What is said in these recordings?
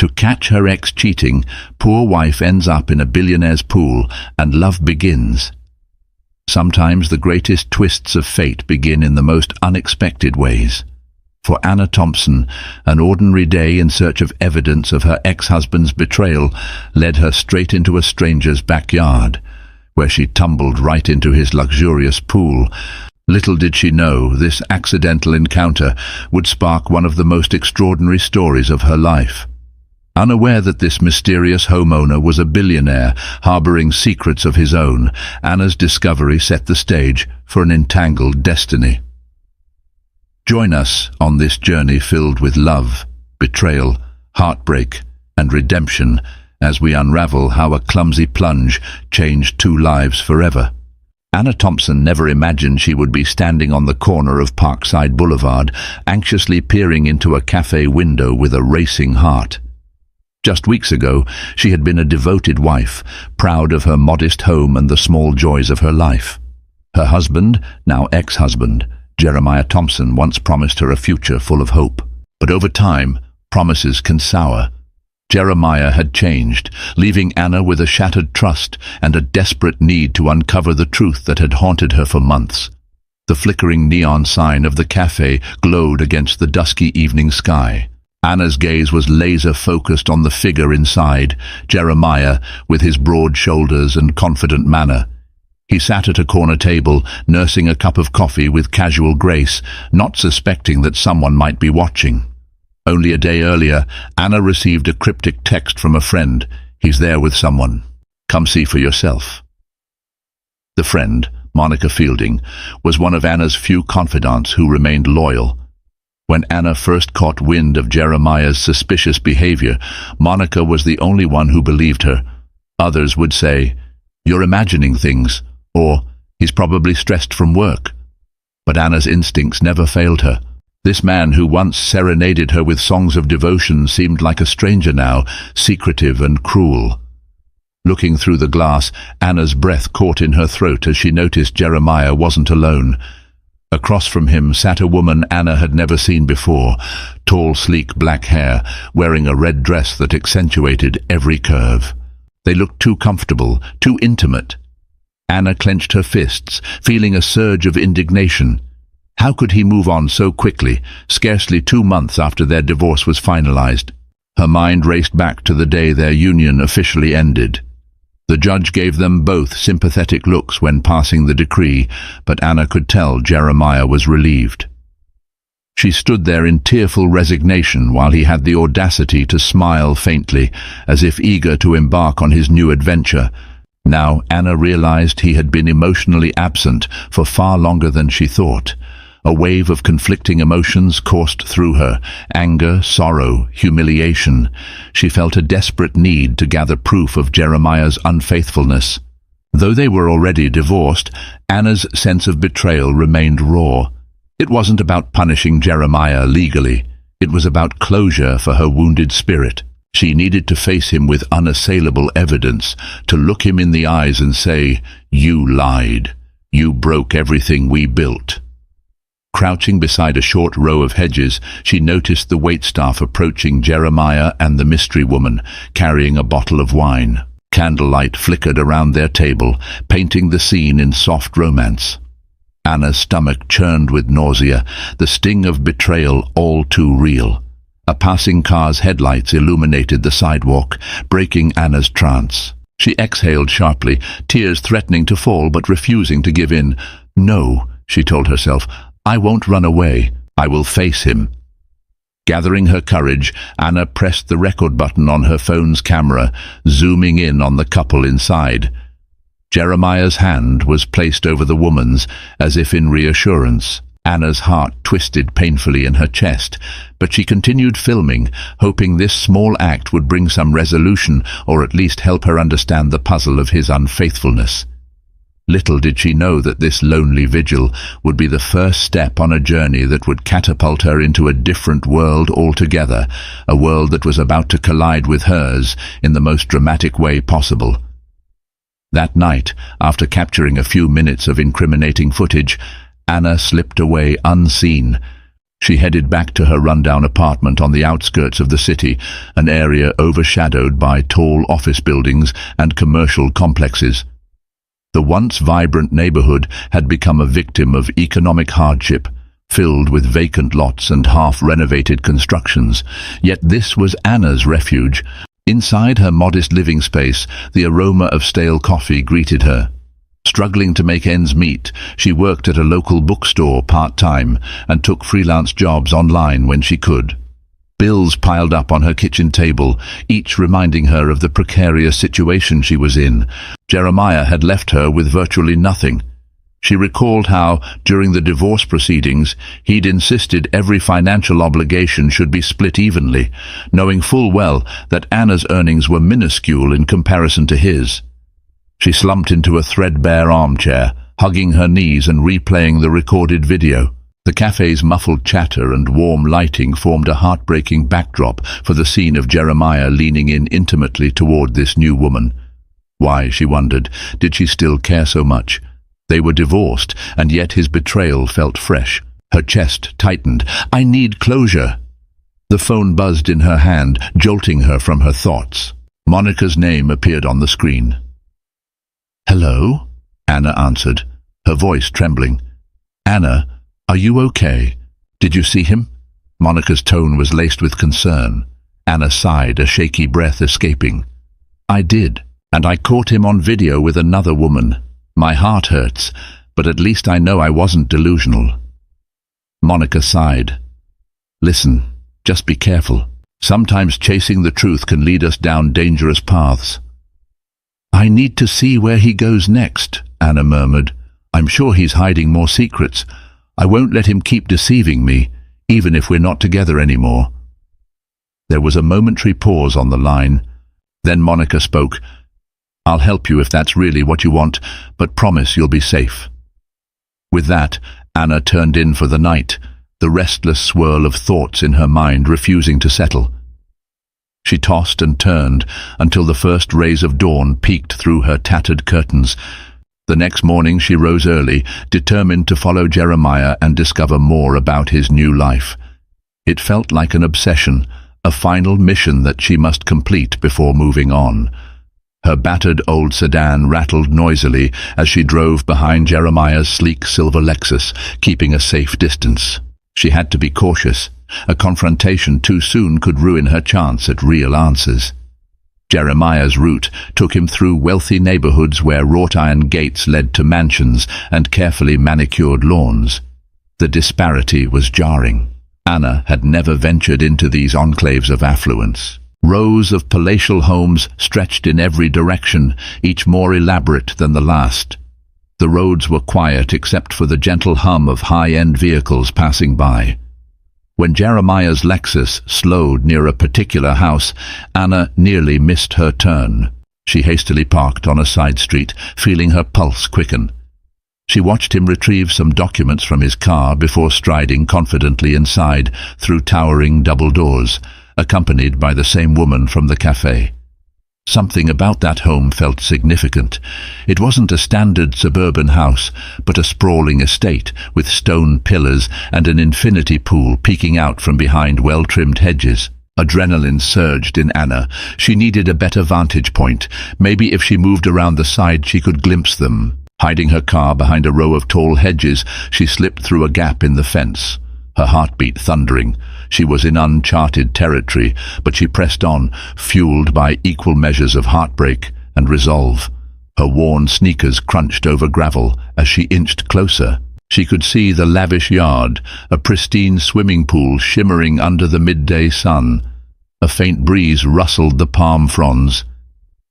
To catch her ex cheating, poor wife ends up in a billionaire's pool, and love begins. Sometimes the greatest twists of fate begin in the most unexpected ways. For Anna Thompson, an ordinary day in search of evidence of her ex-husband's betrayal led her straight into a stranger's backyard, where she tumbled right into his luxurious pool. Little did she know this accidental encounter would spark one of the most extraordinary stories of her life. Unaware that this mysterious homeowner was a billionaire harboring secrets of his own, Anna's discovery set the stage for an entangled destiny. Join us on this journey filled with love, betrayal, heartbreak, and redemption as we unravel how a clumsy plunge changed two lives forever. Anna Thompson never imagined she would be standing on the corner of Parkside Boulevard, anxiously peering into a cafe window with a racing heart. Just weeks ago, she had been a devoted wife, proud of her modest home and the small joys of her life. Her husband, now ex-husband, Jeremiah Thompson, once promised her a future full of hope. But over time, promises can sour. Jeremiah had changed, leaving Anna with a shattered trust and a desperate need to uncover the truth that had haunted her for months. The flickering neon sign of the cafe glowed against the dusky evening sky. Anna's gaze was laser-focused on the figure inside, Jeremiah, with his broad shoulders and confident manner. He sat at a corner table, nursing a cup of coffee with casual grace, not suspecting that someone might be watching. Only a day earlier, Anna received a cryptic text from a friend. "He's there with someone. Come see for yourself." The friend, Monica Fielding, was one of Anna's few confidants who remained loyal. When Anna first caught wind of Jeremiah's suspicious behavior, Monica was the only one who believed her. Others would say, "You're imagining things," or "He's probably stressed from work." But Anna's instincts never failed her. This man who once serenaded her with songs of devotion seemed like a stranger now, secretive and cruel. Looking through the glass, Anna's breath caught in her throat as she noticed Jeremiah wasn't alone. Across from him sat a woman Anna had never seen before, tall, sleek black hair, wearing a red dress that accentuated every curve. They looked too comfortable, too intimate. Anna clenched her fists, feeling a surge of indignation. How could he move on so quickly, scarcely 2 months after their divorce was finalized? Her mind raced back to the day their union officially ended. The judge gave them both sympathetic looks when passing the decree, but Anna could tell Jeremiah was relieved. She stood there in tearful resignation while he had the audacity to smile faintly, as if eager to embark on his new adventure. Now Anna realized he had been emotionally absent for far longer than she thought. A wave of conflicting emotions coursed through her: anger, sorrow, humiliation. She felt a desperate need to gather proof of Jeremiah's unfaithfulness. Though they were already divorced, Anna's sense of betrayal remained raw. It wasn't about punishing Jeremiah legally. It was about closure for her wounded spirit. She needed to face him with unassailable evidence, to look him in the eyes and say, "You lied. You broke everything we built." Crouching beside a short row of hedges, she noticed the waitstaff approaching Jeremiah and the mystery woman, carrying a bottle of wine. Candlelight flickered around their table, painting the scene in soft romance. Anna's stomach churned with nausea, the sting of betrayal all too real. A passing car's headlights illuminated the sidewalk, breaking Anna's trance. She exhaled sharply, tears threatening to fall but refusing to give in. "No," she told herself, "I won't run away. I will face him." Gathering her courage, Anna pressed the record button on her phone's camera, zooming in on the couple inside. Jeremiah's hand was placed over the woman's, as if in reassurance. Anna's heart twisted painfully in her chest, but she continued filming, hoping this small act would bring some resolution or at least help her understand the puzzle of his unfaithfulness. Little did she know that this lonely vigil would be the first step on a journey that would catapult her into a different world altogether, a world that was about to collide with hers in the most dramatic way possible. That night, after capturing a few minutes of incriminating footage, Anna slipped away unseen. She headed back to her rundown apartment on the outskirts of the city, an area overshadowed by tall office buildings and commercial complexes. The once vibrant neighborhood had become a victim of economic hardship, filled with vacant lots and half-renovated constructions. Yet this was Anna's refuge. Inside her modest living space, the aroma of stale coffee greeted her. Struggling to make ends meet, she worked at a local bookstore part-time and took freelance jobs online when she could. Bills piled up on her kitchen table, each reminding her of the precarious situation she was in. Jeremiah had left her with virtually nothing. She recalled how, during the divorce proceedings, he'd insisted every financial obligation should be split evenly, knowing full well that Anna's earnings were minuscule in comparison to his. She slumped into a threadbare armchair, hugging her knees and replaying the recorded video. The cafe's muffled chatter and warm lighting formed a heartbreaking backdrop for the scene of Jeremiah leaning in intimately toward this new woman. Why, she wondered, did she still care so much? They were divorced, and yet his betrayal felt fresh. Her chest tightened. "I need closure." The phone buzzed in her hand, jolting her from her thoughts. Monica's name appeared on the screen. "Hello?" Anna answered, her voice trembling. "Anna, are you okay? Did you see him?" Monica's tone was laced with concern. Anna sighed, a shaky breath escaping. "I did, and I caught him on video with another woman. My heart hurts, but at least I know I wasn't delusional." Monica sighed. "Listen, just be careful. Sometimes chasing the truth can lead us down dangerous paths." "I need to see where he goes next," Anna murmured. "I'm sure he's hiding more secrets. I won't let him keep deceiving me, even if we're not together anymore." There was a momentary pause on the line. Then Monica spoke. "I'll help you if that's really what you want, but promise you'll be safe." With that, Anna turned in for the night, the restless swirl of thoughts in her mind refusing to settle. She tossed and turned until the first rays of dawn peeked through her tattered curtains. The next morning she rose early, determined to follow Jeremiah and discover more about his new life. It felt like an obsession, a final mission that she must complete before moving on. Her battered old sedan rattled noisily as she drove behind Jeremiah's sleek silver Lexus, keeping a safe distance. She had to be cautious. A confrontation too soon could ruin her chance at real answers. Jeremiah's route took him through wealthy neighborhoods where wrought-iron gates led to mansions and carefully manicured lawns. The disparity was jarring. Anna had never ventured into these enclaves of affluence. Rows of palatial homes stretched in every direction, each more elaborate than the last. The roads were quiet except for the gentle hum of high-end vehicles passing by. When Jeremiah's Lexus slowed near a particular house, Anna nearly missed her turn. She hastily parked on a side street, feeling her pulse quicken. She watched him retrieve some documents from his car before striding confidently inside through towering double doors, accompanied by the same woman from the cafe. Something about that home felt significant. It wasn't a standard suburban house, but a sprawling estate with stone pillars and an infinity pool peeking out from behind well-trimmed hedges. Adrenaline surged in Anna. She needed a better vantage point. Maybe if she moved around the side she could glimpse them. Hiding her car behind a row of tall hedges, she slipped through a gap in the fence, her heartbeat thundering. She was in uncharted territory, but she pressed on, fueled by equal measures of heartbreak and resolve. Her worn sneakers crunched over gravel as she inched closer. She could see the lavish yard, a pristine swimming pool shimmering under the midday sun. A faint breeze rustled the palm fronds.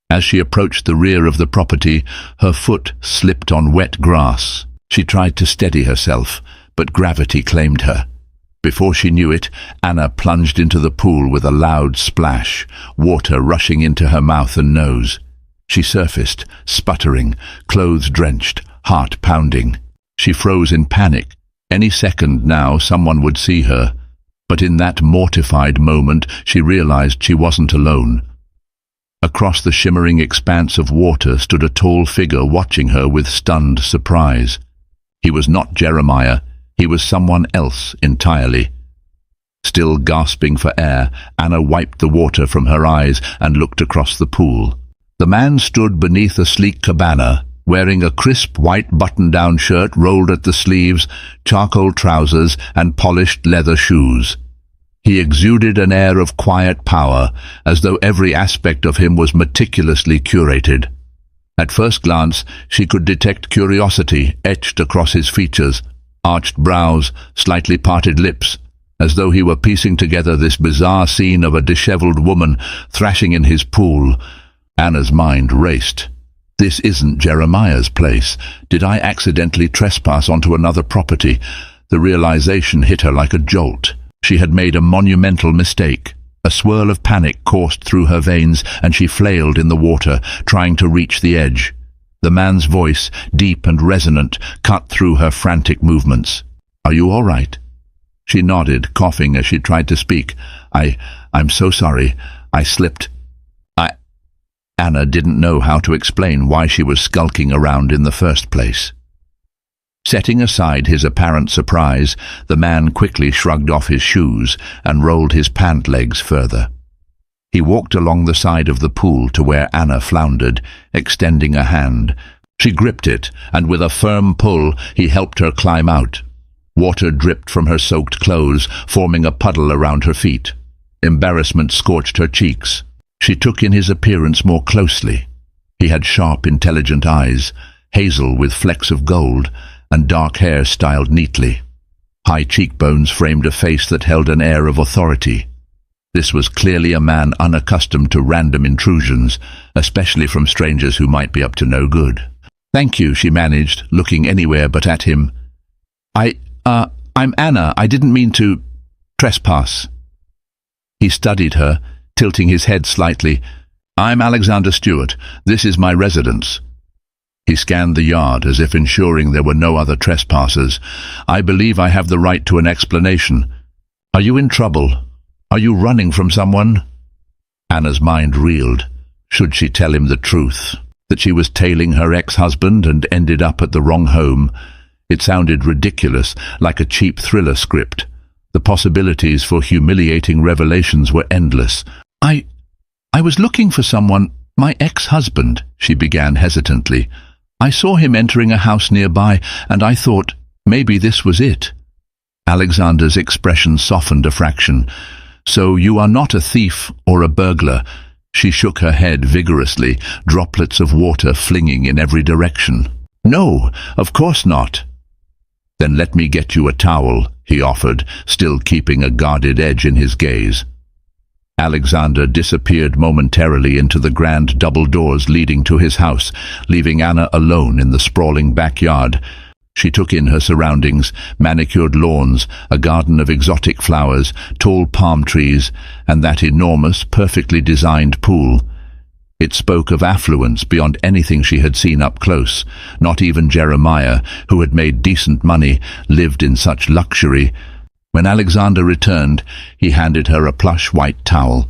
As she approached the rear of the property, her foot slipped on wet grass. She tried to steady herself, but gravity claimed her. Before she knew it, Anna plunged into the pool with a loud splash, water rushing into her mouth and nose. She surfaced, sputtering, clothes drenched, heart pounding. She froze in panic. Any second now someone would see her. But in that mortified moment she realized she wasn't alone. Across the shimmering expanse of water stood a tall figure watching her with stunned surprise. He was not Jeremiah. He was someone else entirely. Still gasping for air, Anna wiped the water from her eyes and looked across the pool. The man stood beneath a sleek cabana, wearing a crisp white button-down shirt rolled at the sleeves, charcoal trousers, and polished leather shoes. He exuded an air of quiet power, as though every aspect of him was meticulously curated. At first glance, she could detect curiosity etched across his features, arched brows, slightly parted lips, as though he were piecing together this bizarre scene of a disheveled woman thrashing in his pool. Anna's mind raced. This isn't Jeremiah's place. Did I accidentally trespass onto another property? The realization hit her like a jolt. She had made a monumental mistake. A swirl of panic coursed through her veins, and she flailed in the water, trying to reach the edge. The man's voice, deep and resonant, cut through her frantic movements. "Are you all right?" She nodded, coughing as she tried to speak. I'm so sorry. I slipped." Anna didn't know how to explain why she was skulking around in the first place. Setting aside his apparent surprise, the man quickly shrugged off his shoes and rolled his pant legs further. He walked along the side of the pool to where Anna floundered, extending a hand. She gripped it, and with a firm pull, he helped her climb out. Water dripped from her soaked clothes, forming a puddle around her feet. Embarrassment scorched her cheeks. She took in his appearance more closely. He had sharp, intelligent eyes, hazel with flecks of gold, and dark hair styled neatly. High cheekbones framed a face that held an air of authority. This was clearly a man unaccustomed to random intrusions, especially from strangers who might be up to no good. "Thank you," she managed, looking anywhere but at him. I'm Anna. I didn't mean to trespass." He studied her, tilting his head slightly. "I'm Alexander Stewart. This is my residence." He scanned the yard as if ensuring there were no other trespassers. "I believe I have the right to an explanation. Are you in trouble? Are you running from someone?" Anna's mind reeled. Should she tell him the truth? That she was tailing her ex-husband and ended up at the wrong home? It sounded ridiculous, like a cheap thriller script. The possibilities for humiliating revelations were endless. I was looking for someone, my ex-husband," she began hesitantly. "I saw him entering a house nearby, and I thought maybe this was it." Alexander's expression softened a fraction. "So you are not a thief or a burglar?" She shook her head vigorously, droplets of water flinging in every direction. "No, of course not." "Then let me get you a towel," he offered, still keeping a guarded edge in his gaze. Alexander disappeared momentarily into the grand double doors leading to his house, leaving Anna alone in the sprawling backyard. She took in her surroundings: manicured lawns, a garden of exotic flowers, tall palm trees, and that enormous, perfectly designed pool. It spoke of affluence beyond anything she had seen up close. Not even Jeremiah, who had made decent money, lived in such luxury. When Alexander returned, he handed her a plush white towel.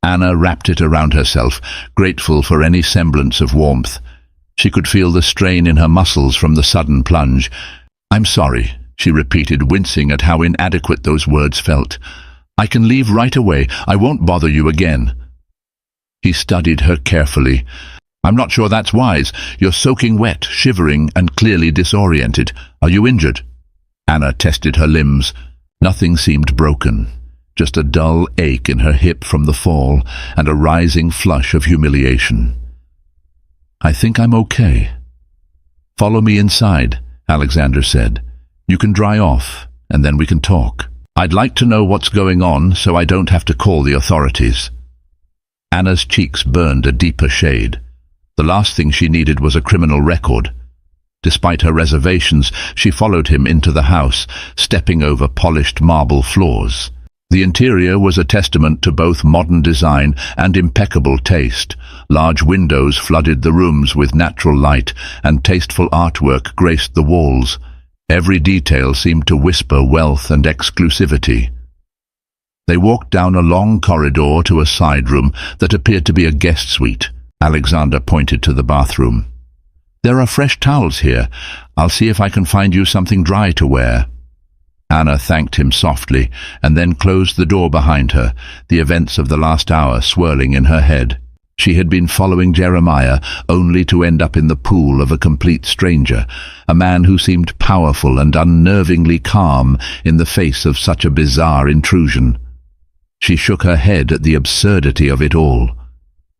Anna wrapped it around herself, grateful for any semblance of warmth. She could feel the strain in her muscles from the sudden plunge. "I'm sorry," she repeated, wincing at how inadequate those words felt. "I can leave right away. I won't bother you again." He studied her carefully. "I'm not sure that's wise. You're soaking wet, shivering, and clearly disoriented. Are you injured?" Anna tested her limbs. Nothing seemed broken. Just a dull ache in her hip from the fall and a rising flush of humiliation. "I think I'm okay." "Follow me inside," Alexander said. "You can dry off, and then we can talk. I'd like to know what's going on so I don't have to call the authorities." Anna's cheeks burned a deeper shade. The last thing she needed was a criminal record. Despite her reservations, she followed him into the house, stepping over polished marble floors. The interior was a testament to both modern design and impeccable taste. Large windows flooded the rooms with natural light, and tasteful artwork graced the walls. Every detail seemed to whisper wealth and exclusivity. They walked down a long corridor to a side room that appeared to be a guest suite. Alexander pointed to the bathroom. "There are fresh towels here. I'll see if I can find you something dry to wear." Anna thanked him softly and then closed the door behind her, the events of the last hour swirling in her head. She had been following Jeremiah only to end up in the pool of a complete stranger, a man who seemed powerful and unnervingly calm in the face of such a bizarre intrusion. She shook her head at the absurdity of it all.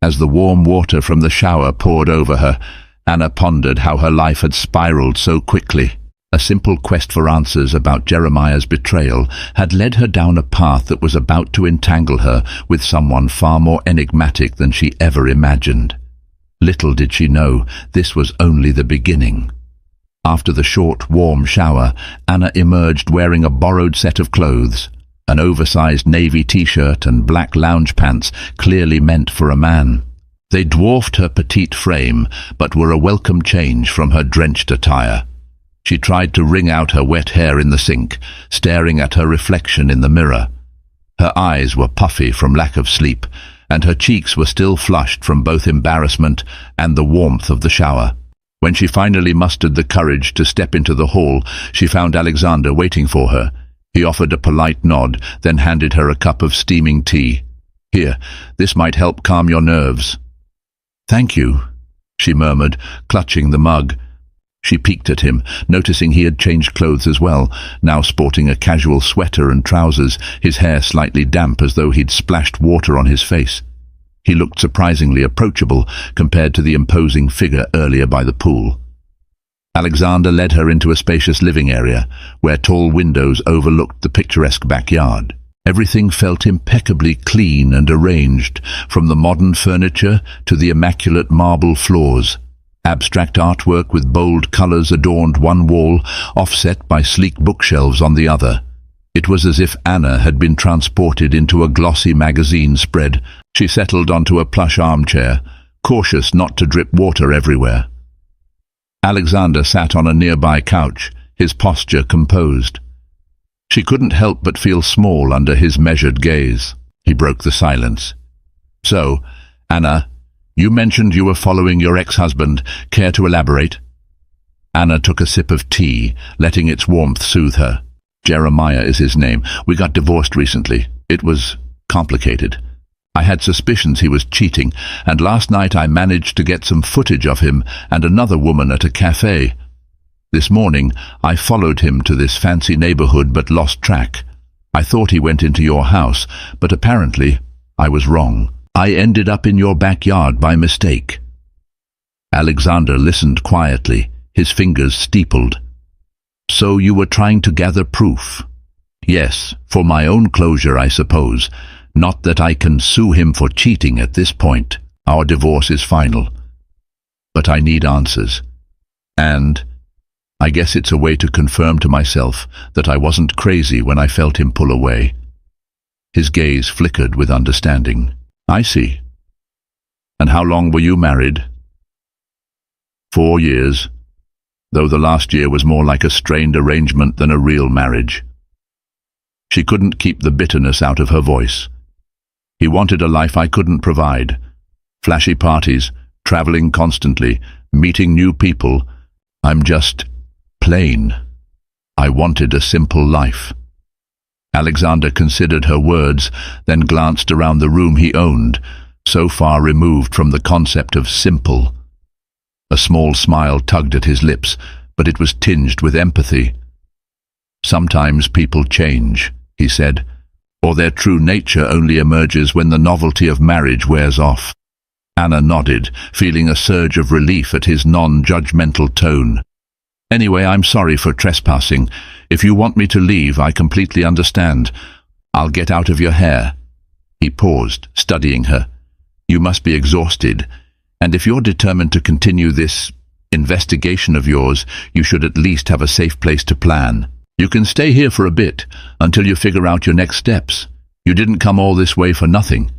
As the warm water from the shower poured over her, Anna pondered how her life had spiraled so quickly. A simple quest for answers about Jeremiah's betrayal had led her down a path that was about to entangle her with someone far more enigmatic than she ever imagined. Little did she know this was only the beginning. After the short, warm shower, Anna emerged wearing a borrowed set of clothes, an oversized navy t-shirt and black lounge pants clearly meant for a man. They dwarfed her petite frame, but were a welcome change from her drenched attire. She tried to wring out her wet hair in the sink, staring at her reflection in the mirror. Her eyes were puffy from lack of sleep, and her cheeks were still flushed from both embarrassment and the warmth of the shower. When she finally mustered the courage to step into the hall, she found Alexander waiting for her. He offered a polite nod, then handed her a cup of steaming tea. "Here, this might help calm your nerves." "Thank you," she murmured, clutching the mug. She peeked at him, noticing he had changed clothes as well, now sporting a casual sweater and trousers, his hair slightly damp as though he'd splashed water on his face. He looked surprisingly approachable compared to the imposing figure earlier by the pool. Alexander led her into a spacious living area, where tall windows overlooked the picturesque backyard. Everything felt impeccably clean and arranged, from the modern furniture to the immaculate marble floors. Abstract artwork with bold colors adorned one wall, offset by sleek bookshelves on the other. It was as if Anna had been transported into a glossy magazine spread. She settled onto a plush armchair, cautious not to drip water everywhere. Alexander sat on a nearby couch, his posture composed. She couldn't help but feel small under his measured gaze. He broke the silence. "So, Anna, you mentioned you were following your ex-husband. Care to elaborate?" Anna took a sip of tea, letting its warmth soothe her. "Jeremiah is his name. We got divorced recently. It was complicated. I had suspicions he was cheating, and last night I managed to get some footage of him and another woman at a cafe. This morning I followed him to this fancy neighborhood but lost track. I thought he went into your house, but apparently I was wrong. I ended up in your backyard by mistake." Alexander listened quietly, his fingers steepled. "So you were trying to gather proof?" "Yes, for my own closure, I suppose. Not that I can sue him for cheating at this point. Our divorce is final. But I need answers. And I guess it's a way to confirm to myself that I wasn't crazy when I felt him pull away." His gaze flickered with understanding. "I see. And how long were you married?" 4 years, though the last year was more like a strained arrangement than a real marriage. She couldn't keep the bitterness out of her voice. "He wanted a life I couldn't provide. Flashy parties, traveling constantly, meeting new people. I'm just plain. I wanted a simple life." Alexander considered her words, then glanced around the room he owned, so far removed from the concept of simple. A small smile tugged at his lips, but it was tinged with empathy. "Sometimes people change," he said, "or their true nature only emerges when the novelty of marriage wears off." Anna nodded, feeling a surge of relief at his non-judgmental tone. "Anyway, I'm sorry for trespassing. If you want me to leave, I completely understand. I'll get out of your hair." He paused, studying her. "You must be exhausted, and if you're determined to continue this investigation of yours, you should at least have a safe place to plan. You can stay here for a bit, until you figure out your next steps. You didn't come all this way for nothing."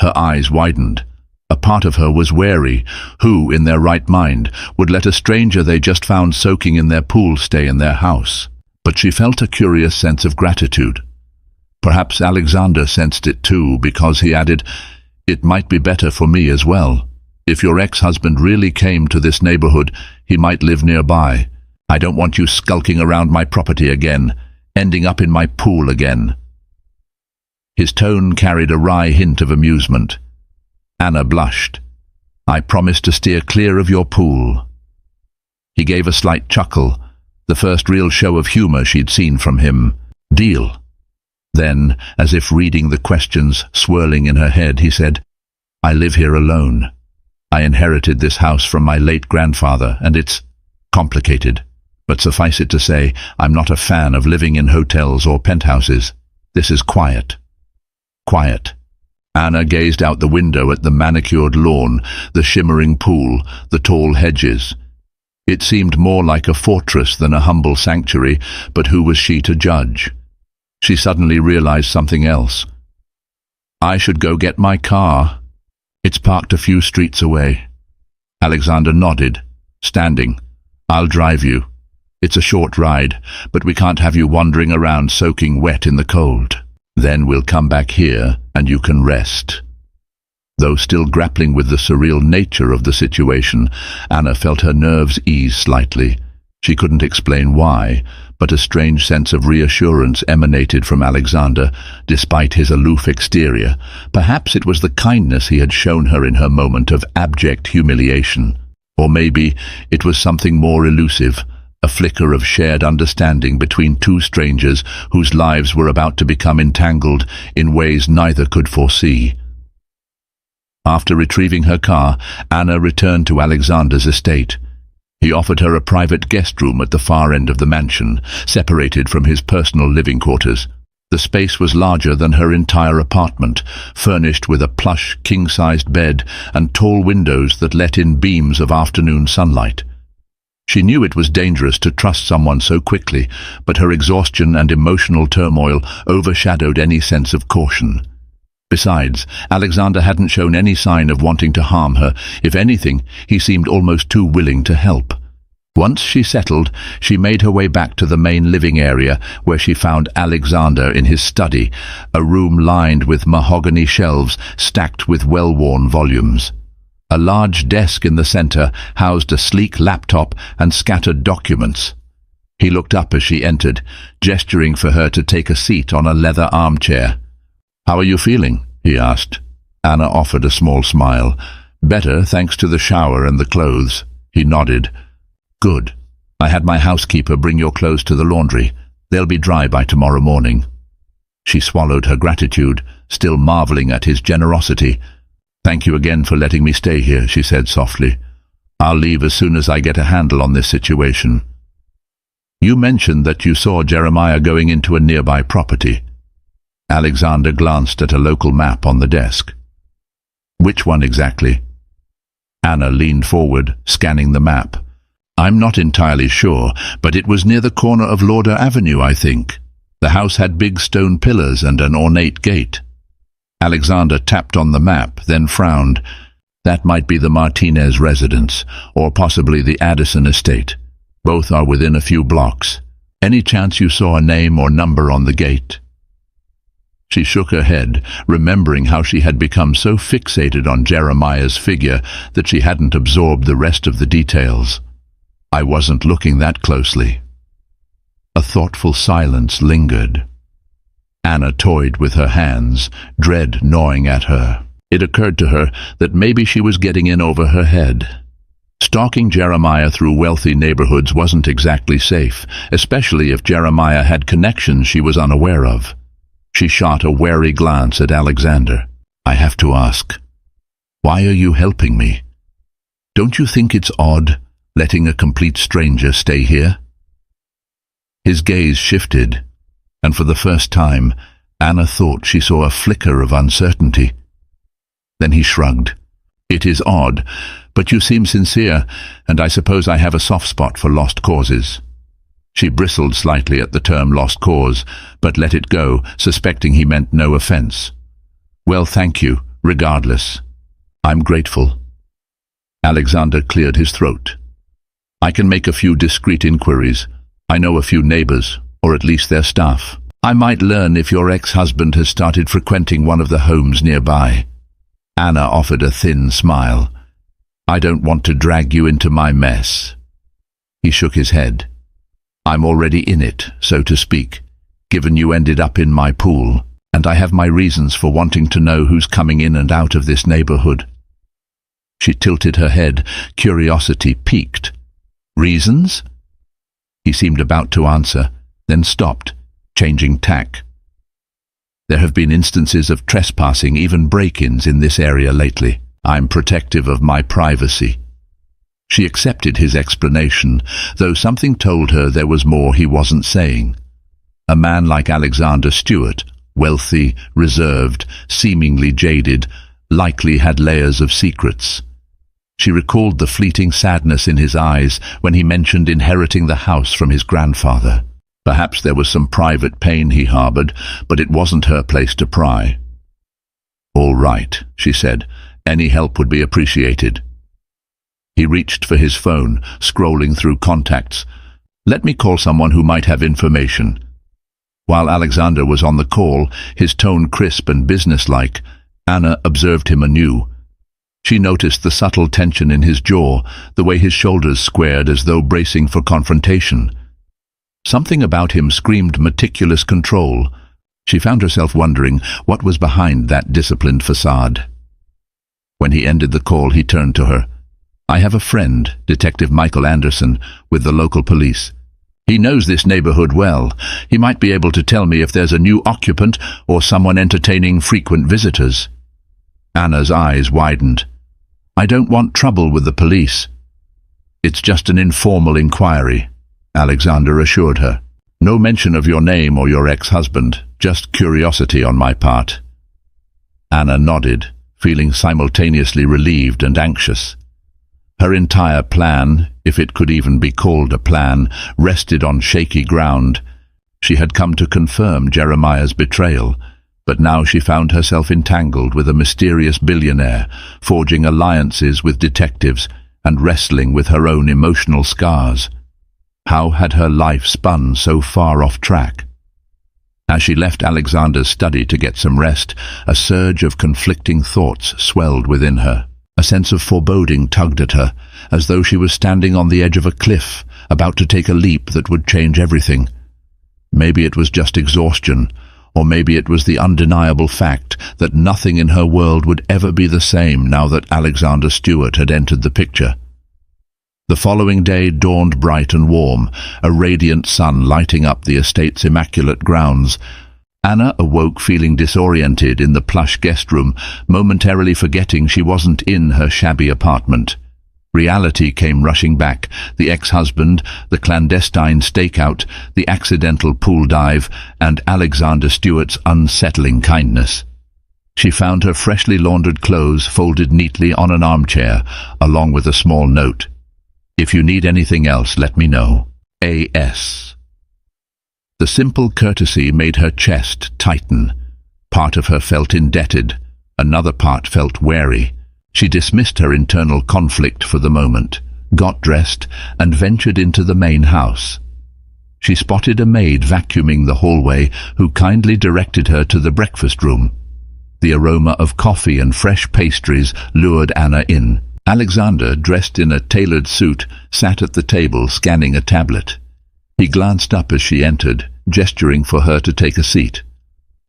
Her eyes widened. A part of her was wary. Who, in their right mind, would let a stranger they just found soaking in their pool stay in their house? But she felt a curious sense of gratitude. Perhaps Alexander sensed it too, because he added, "It might be better for me as well. If your ex-husband really came to this neighborhood, he might live nearby. I don't want you skulking around my property again. ending up in my pool again." His tone carried a wry hint of amusement. Anna blushed. "I promise to steer clear of your pool." He gave a slight chuckle, the first real show of humor she'd seen from him. "Deal." Then, as if reading the questions swirling in her head, he said, "I live here alone. I inherited this house from my late grandfather, and it's complicated. But suffice it to say, I'm not a fan of living in hotels or penthouses. This is quiet." Quiet. Anna gazed out the window at the manicured lawn, the shimmering pool, the tall hedges. It seemed more like a fortress than a humble sanctuary, but who was she to judge? She suddenly realized something else. "I should go get my car. It's parked a few streets away." Alexander nodded, standing. "I'll drive you. It's a short ride, but we can't have you wandering around soaking wet in the cold. Then we'll come back here and you can rest." Though still grappling with the surreal nature of the situation, Anna felt her nerves ease slightly. She couldn't explain why, but a strange sense of reassurance emanated from Alexander, despite his aloof exterior. Perhaps it was the kindness he had shown her in her moment of abject humiliation. Or maybe it was something more elusive, a flicker of shared understanding between two strangers whose lives were about to become entangled in ways neither could foresee. After retrieving her car, Anna returned to Alexander's estate. He offered her a private guest room at the far end of the mansion, separated from his personal living quarters. The space was larger than her entire apartment, furnished with a plush, king-sized bed and tall windows that let in beams of afternoon sunlight. She knew it was dangerous to trust someone so quickly, but her exhaustion and emotional turmoil overshadowed any sense of caution. Besides, Alexander hadn't shown any sign of wanting to harm her. If anything, he seemed almost too willing to help. Once she settled, she made her way back to the main living area, where she found Alexander in his study, a room lined with mahogany shelves stacked with well-worn volumes. A large desk in the center housed a sleek laptop and scattered documents. He looked up as she entered, gesturing for her to take a seat on a leather armchair. "How are you feeling?" he asked. Anna offered a small smile. "Better, thanks to the shower and the clothes." He nodded. "Good. I had my housekeeper bring your clothes to the laundry. They'll be dry by tomorrow morning." She swallowed her gratitude, still marveling at his generosity. "Thank you again for letting me stay here," she said softly. "I'll leave as soon as I get a handle on this situation." "You mentioned that you saw Jeremiah going into a nearby property." Alexander glanced at a local map on the desk. "Which one exactly?" Anna leaned forward, scanning the map. "I'm not entirely sure, but it was near the corner of Lauder Avenue, I think. The house had big stone pillars and an ornate gate." Alexander tapped on the map, then frowned. "That might be the Martinez residence, or possibly the Addison estate. Both are within a few blocks. Any chance you saw a name or number on the gate?" She shook her head, remembering how she had become so fixated on Jeremiah's figure that she hadn't absorbed the rest of the details. "I wasn't looking that closely." A thoughtful silence lingered. Anna toyed with her hands, dread gnawing at her. It occurred to her that maybe she was getting in over her head. Stalking Jeremiah through wealthy neighborhoods wasn't exactly safe, especially if Jeremiah had connections she was unaware of. She shot a wary glance at Alexander. "I have to ask, why are you helping me? Don't you think it's odd, letting a complete stranger stay here?" His gaze shifted, and for the first time, Anna thought she saw a flicker of uncertainty. Then he shrugged. "It is odd, but you seem sincere, and I suppose I have a soft spot for lost causes." She bristled slightly at the term lost cause, but let it go, suspecting he meant no offense. "Well, thank you, regardless. I'm grateful." Alexander cleared his throat. "I can make a few discreet inquiries. I know a few neighbors, or at least their staff. I might learn if your ex-husband has started frequenting one of the homes nearby." Anna offered a thin smile. "I don't want to drag you into my mess." He shook his head. "I'm already in it, so to speak. given you ended up in my pool, and I have my reasons for wanting to know who's coming in and out of this neighborhood." She tilted her head, curiosity piqued. "Reasons?" He seemed about to answer, then stopped, changing tack. "There have been instances of trespassing, even break-ins in this area lately. I'm protective of my privacy." She accepted his explanation, though something told her there was more he wasn't saying. A man like Alexander Stewart, wealthy, reserved, seemingly jaded, likely had layers of secrets. She recalled the fleeting sadness in his eyes when he mentioned inheriting the house from his grandfather. Perhaps there was some private pain he harbored, but it wasn't her place to pry. "All right," she said. "Any help would be appreciated." He reached for his phone, scrolling through contacts. "Let me call someone who might have information." While Alexander was on the call, his tone crisp and businesslike, Anna observed him anew. She noticed the subtle tension in his jaw, the way his shoulders squared as though bracing for confrontation. Something about him screamed meticulous control. She found herself wondering what was behind that disciplined facade. When he ended the call, he turned to her. "I have a friend, Detective Michael Anderson, with the local police. He knows this neighborhood well. He might be able to tell me if there's a new occupant or someone entertaining frequent visitors." Anna's eyes widened. "I don't want trouble with the police." "It's just an informal inquiry," Alexander assured her. "No mention of your name or your ex-husband, just curiosity on my part." Anna nodded, feeling simultaneously relieved and anxious. Her entire plan, if it could even be called a plan, rested on shaky ground. She had come to confirm Jeremiah's betrayal, but now she found herself entangled with a mysterious billionaire, forging alliances with detectives and wrestling with her own emotional scars. How had her life spun so far off track? As she left Alexander's study to get some rest, a surge of conflicting thoughts swelled within her. A sense of foreboding tugged at her, as though she was standing on the edge of a cliff, about to take a leap that would change everything. Maybe it was just exhaustion, or maybe it was the undeniable fact that nothing in her world would ever be the same now that Alexander Stewart had entered the picture. The following day dawned bright and warm, a radiant sun lighting up the estate's immaculate grounds. Anna awoke feeling disoriented in the plush guest room, momentarily forgetting she wasn't in her shabby apartment. Reality came rushing back, the ex-husband, the clandestine stakeout, the accidental pool dive, and Alexander Stewart's unsettling kindness. She found her freshly laundered clothes folded neatly on an armchair, along with a small note. "If you need anything else, let me know. A.S." The simple courtesy made her chest tighten. Part of her felt indebted, another part felt wary. She dismissed her internal conflict for the moment, got dressed, and ventured into the main house. She spotted a maid vacuuming the hallway who kindly directed her to the breakfast room. The aroma of coffee and fresh pastries lured Anna in. Alexander, dressed in a tailored suit, sat at the table scanning a tablet. He glanced up as she entered, gesturing for her to take a seat.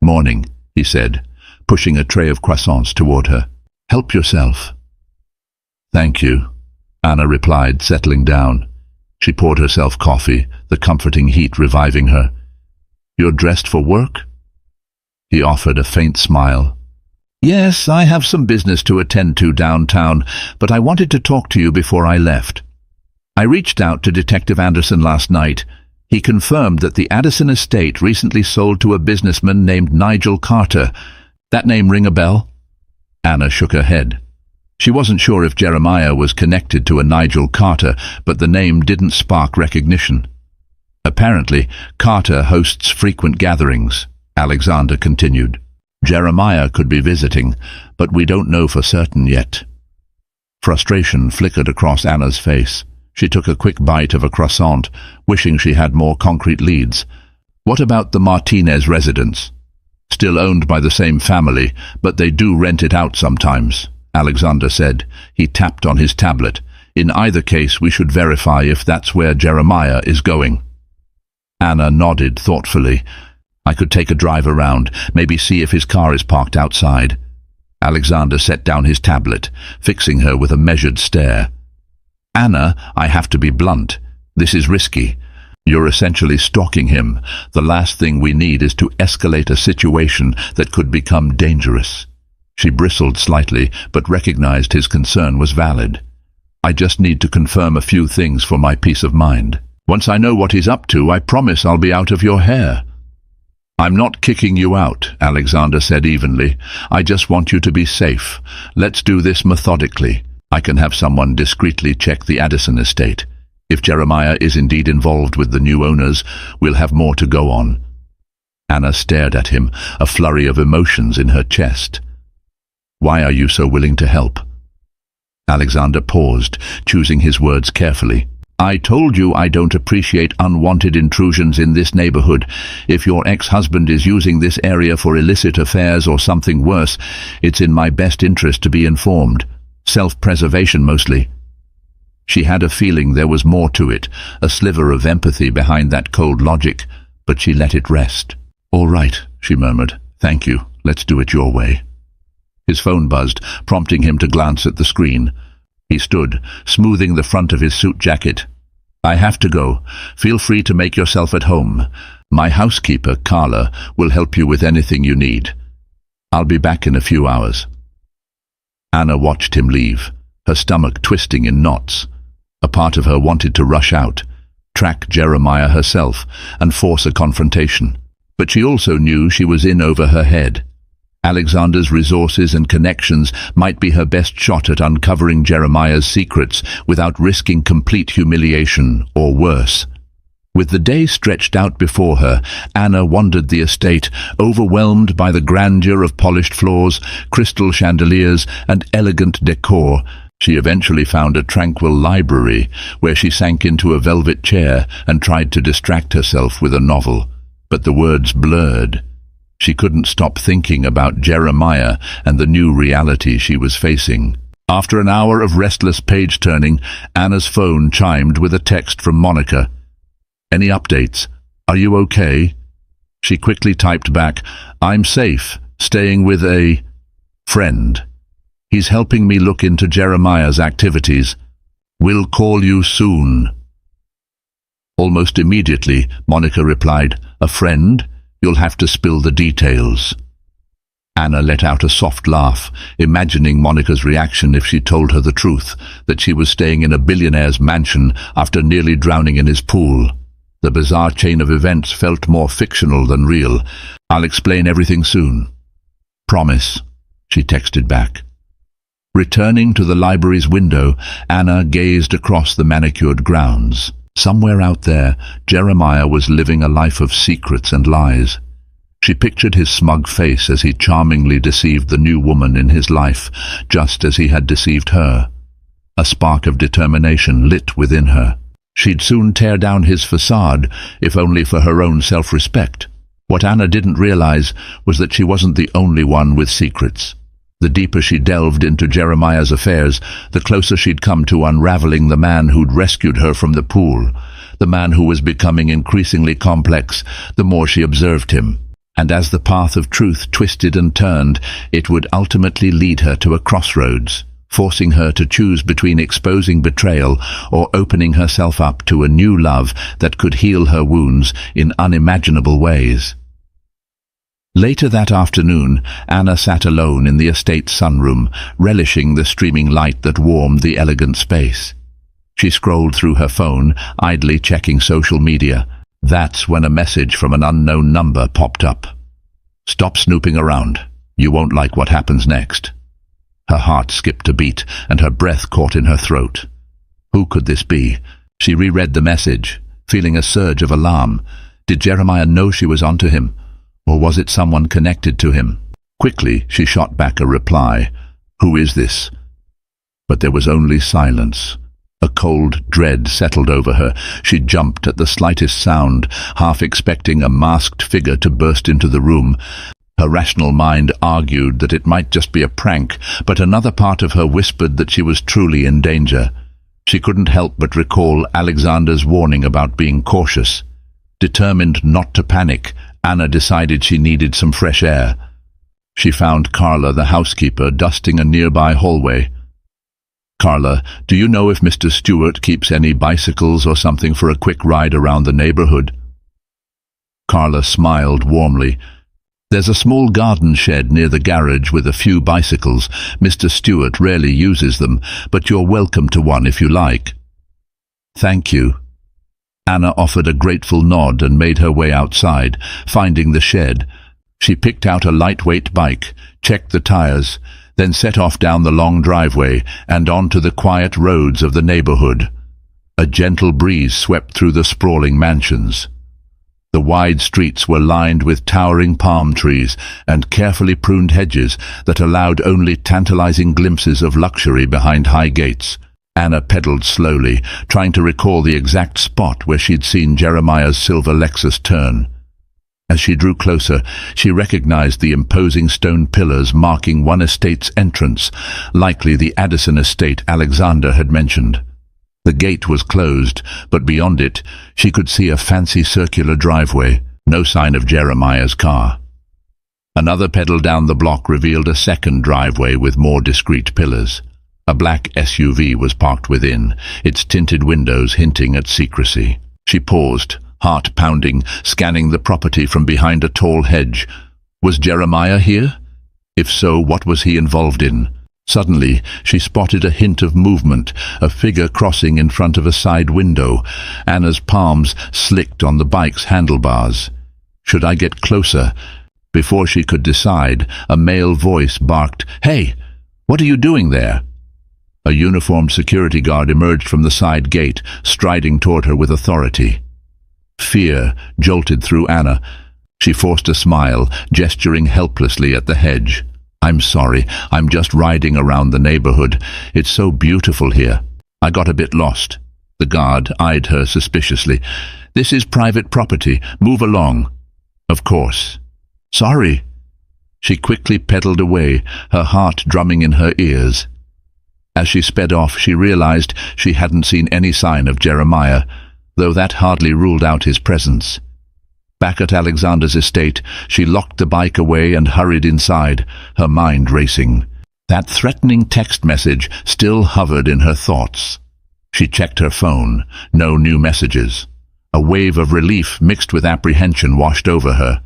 "Morning," he said, pushing a tray of croissants toward her. "Help yourself." "Thank you," Anna replied, settling down. She poured herself coffee, the comforting heat reviving her. "You're dressed for work?" He offered a faint smile. "Yes, I have some business to attend to downtown, but I wanted to talk to you before I left. I reached out to Detective Anderson last night. He confirmed that the Addison estate recently sold to a businessman named Nigel Carter. That name ring a bell?" Anna shook her head. She wasn't sure if Jeremiah was connected to a Nigel Carter, but the name didn't spark recognition. "Apparently, Carter hosts frequent gatherings," Alexander continued. "Jeremiah could be visiting, but we don't know for certain yet." Frustration flickered across Anna's face. She took a quick bite of a croissant, wishing she had more concrete leads. "What about the Martinez residence?" "Still owned by the same family, but they do rent it out sometimes," Alexander said. He tapped on his tablet. "In either case, we should verify if that's where Jeremiah is going." Anna nodded thoughtfully. I could take a drive around, maybe see if his car is parked outside. Alexander set down his tablet, fixing her with a measured stare. Anna, I have to be blunt. This is risky. You're essentially stalking him. The last thing we need is to escalate a situation that could become dangerous. She bristled slightly, but recognized his concern was valid. I just need to confirm a few things for my peace of mind. Once I know what he's up to, I promise I'll be out of your hair. I'm not kicking you out, Alexander said evenly. I just want you to be safe. Let's do this methodically. I can have someone discreetly check the Addison estate. If Jeremiah is indeed involved with the new owners, we'll have more to go on. Anna stared at him, a flurry of emotions in her chest. Why are you so willing to help? Alexander paused, choosing his words carefully. I told you I don't appreciate unwanted intrusions in this neighborhood. If your ex-husband is using this area for illicit affairs or something worse, it's in my best interest to be informed. Self-preservation mostly. She had a feeling there was more to it, a sliver of empathy behind that cold logic, but she let it rest. All right, she murmured. Thank you. Let's do it your way. His phone buzzed, prompting him to glance at the screen. He stood, smoothing the front of his suit jacket. I have to go. Feel free to make yourself at home. My housekeeper, Carla, will help you with anything you need. I'll be back in a few hours. Anna watched him leave, her stomach twisting in knots. A part of her wanted to rush out, track Jeremiah herself, and force a confrontation. But she also knew she was in over her head. Alexander's resources and connections might be her best shot at uncovering Jeremiah's secrets without risking complete humiliation or worse. With the day stretched out before her, Anna wandered the estate, overwhelmed by the grandeur of polished floors, crystal chandeliers, and elegant decor. She eventually found a tranquil library, where she sank into a velvet chair and tried to distract herself with a novel. But the words blurred. She couldn't stop thinking about Jeremiah and the new reality she was facing. After an hour of restless page-turning, Anna's phone chimed with a text from Monica. Any updates? Are you okay? She quickly typed back, I'm safe, staying with a friend. He's helping me look into Jeremiah's activities. We'll call you soon. Almost immediately, Monica replied, a friend? You'll have to spill the details. Anna let out a soft laugh, imagining Monica's reaction if she told her the truth, that she was staying in a billionaire's mansion after nearly drowning in his pool. The bizarre chain of events felt more fictional than real. I'll explain everything soon. Promise, she texted back. Returning to the library's window, Anna gazed across the manicured grounds. Somewhere out there, Jeremiah was living a life of secrets and lies. She pictured his smug face as he charmingly deceived the new woman in his life, just as he had deceived her. A spark of determination lit within her. She'd soon tear down his facade, if only for her own self-respect. What Anna didn't realize was that she wasn't the only one with secrets. The deeper she delved into Jeremiah's affairs, the closer she'd come to unraveling the man who'd rescued her from the pool, the man who was becoming increasingly complex the more she observed him. And as the path of truth twisted and turned, it would ultimately lead her to a crossroads, forcing her to choose between exposing betrayal or opening herself up to a new love that could heal her wounds in unimaginable ways. Later that afternoon, Anna sat alone in the estate's sunroom, relishing the streaming light that warmed the elegant space. She scrolled through her phone, idly checking social media. That's when a message from an unknown number popped up. Stop snooping around. You won't like what happens next. Her heart skipped a beat, and her breath caught in her throat. Who could this be? She reread the message, feeling a surge of alarm. Did Jeremiah know she was onto him? Or was it someone connected to him? Quickly, she shot back a reply. Who is this? But there was only silence. A cold dread settled over her. She jumped at the slightest sound, half expecting a masked figure to burst into the room. Her rational mind argued that it might just be a prank, but another part of her whispered that she was truly in danger. She couldn't help but recall Alexander's warning about being cautious. Determined not to panic, Anna decided she needed some fresh air. She found Carla, the housekeeper, dusting a nearby hallway. "Carla, do you know if Mr. Stewart keeps any bicycles or something for a quick ride around the neighborhood?" Carla smiled warmly. "There's a small garden shed near the garage with a few bicycles. Mr. Stewart rarely uses them, but you're welcome to one if you like." "Thank you." Anna offered a grateful nod and made her way outside. Finding the shed, she picked out a lightweight bike, checked the tires, then set off down the long driveway and onto the quiet roads of the neighborhood. A gentle breeze swept through the sprawling mansions. The wide streets were lined with towering palm trees and carefully pruned hedges that allowed only tantalizing glimpses of luxury behind high gates. Anna pedaled slowly, trying to recall the exact spot where she'd seen Jeremiah's silver Lexus turn. As she drew closer, she recognized the imposing stone pillars marking one estate's entrance, likely the Addison estate Alexander had mentioned. The gate was closed, but beyond it, she could see a fancy circular driveway, no sign of Jeremiah's car. Another pedal down the block revealed a second driveway with more discreet pillars. A black SUV was parked within, its tinted windows hinting at secrecy. She paused, heart pounding, scanning the property from behind a tall hedge. Was Jeremiah here? If so, what was he involved in? Suddenly, she spotted a hint of movement, a figure crossing in front of a side window. Anna's palms slicked on the bike's handlebars. Should I get closer? Before she could decide, a male voice barked, "Hey, what are you doing there?" A uniformed security guard emerged from the side gate, striding toward her with authority. Fear jolted through Anna. She forced a smile, gesturing helplessly at the hedge. "I'm sorry, I'm just riding around the neighborhood. It's so beautiful here. I got a bit lost." The guard eyed her suspiciously. "This is private property. Move along." "Of course." "Sorry." She quickly pedaled away, her heart drumming in her ears. As she sped off, she realized she hadn't seen any sign of Jeremiah, though that hardly ruled out his presence. Back at Alexander's estate, she locked the bike away and hurried inside, her mind racing. That threatening text message still hovered in her thoughts. She checked her phone. No new messages. A wave of relief mixed with apprehension washed over her.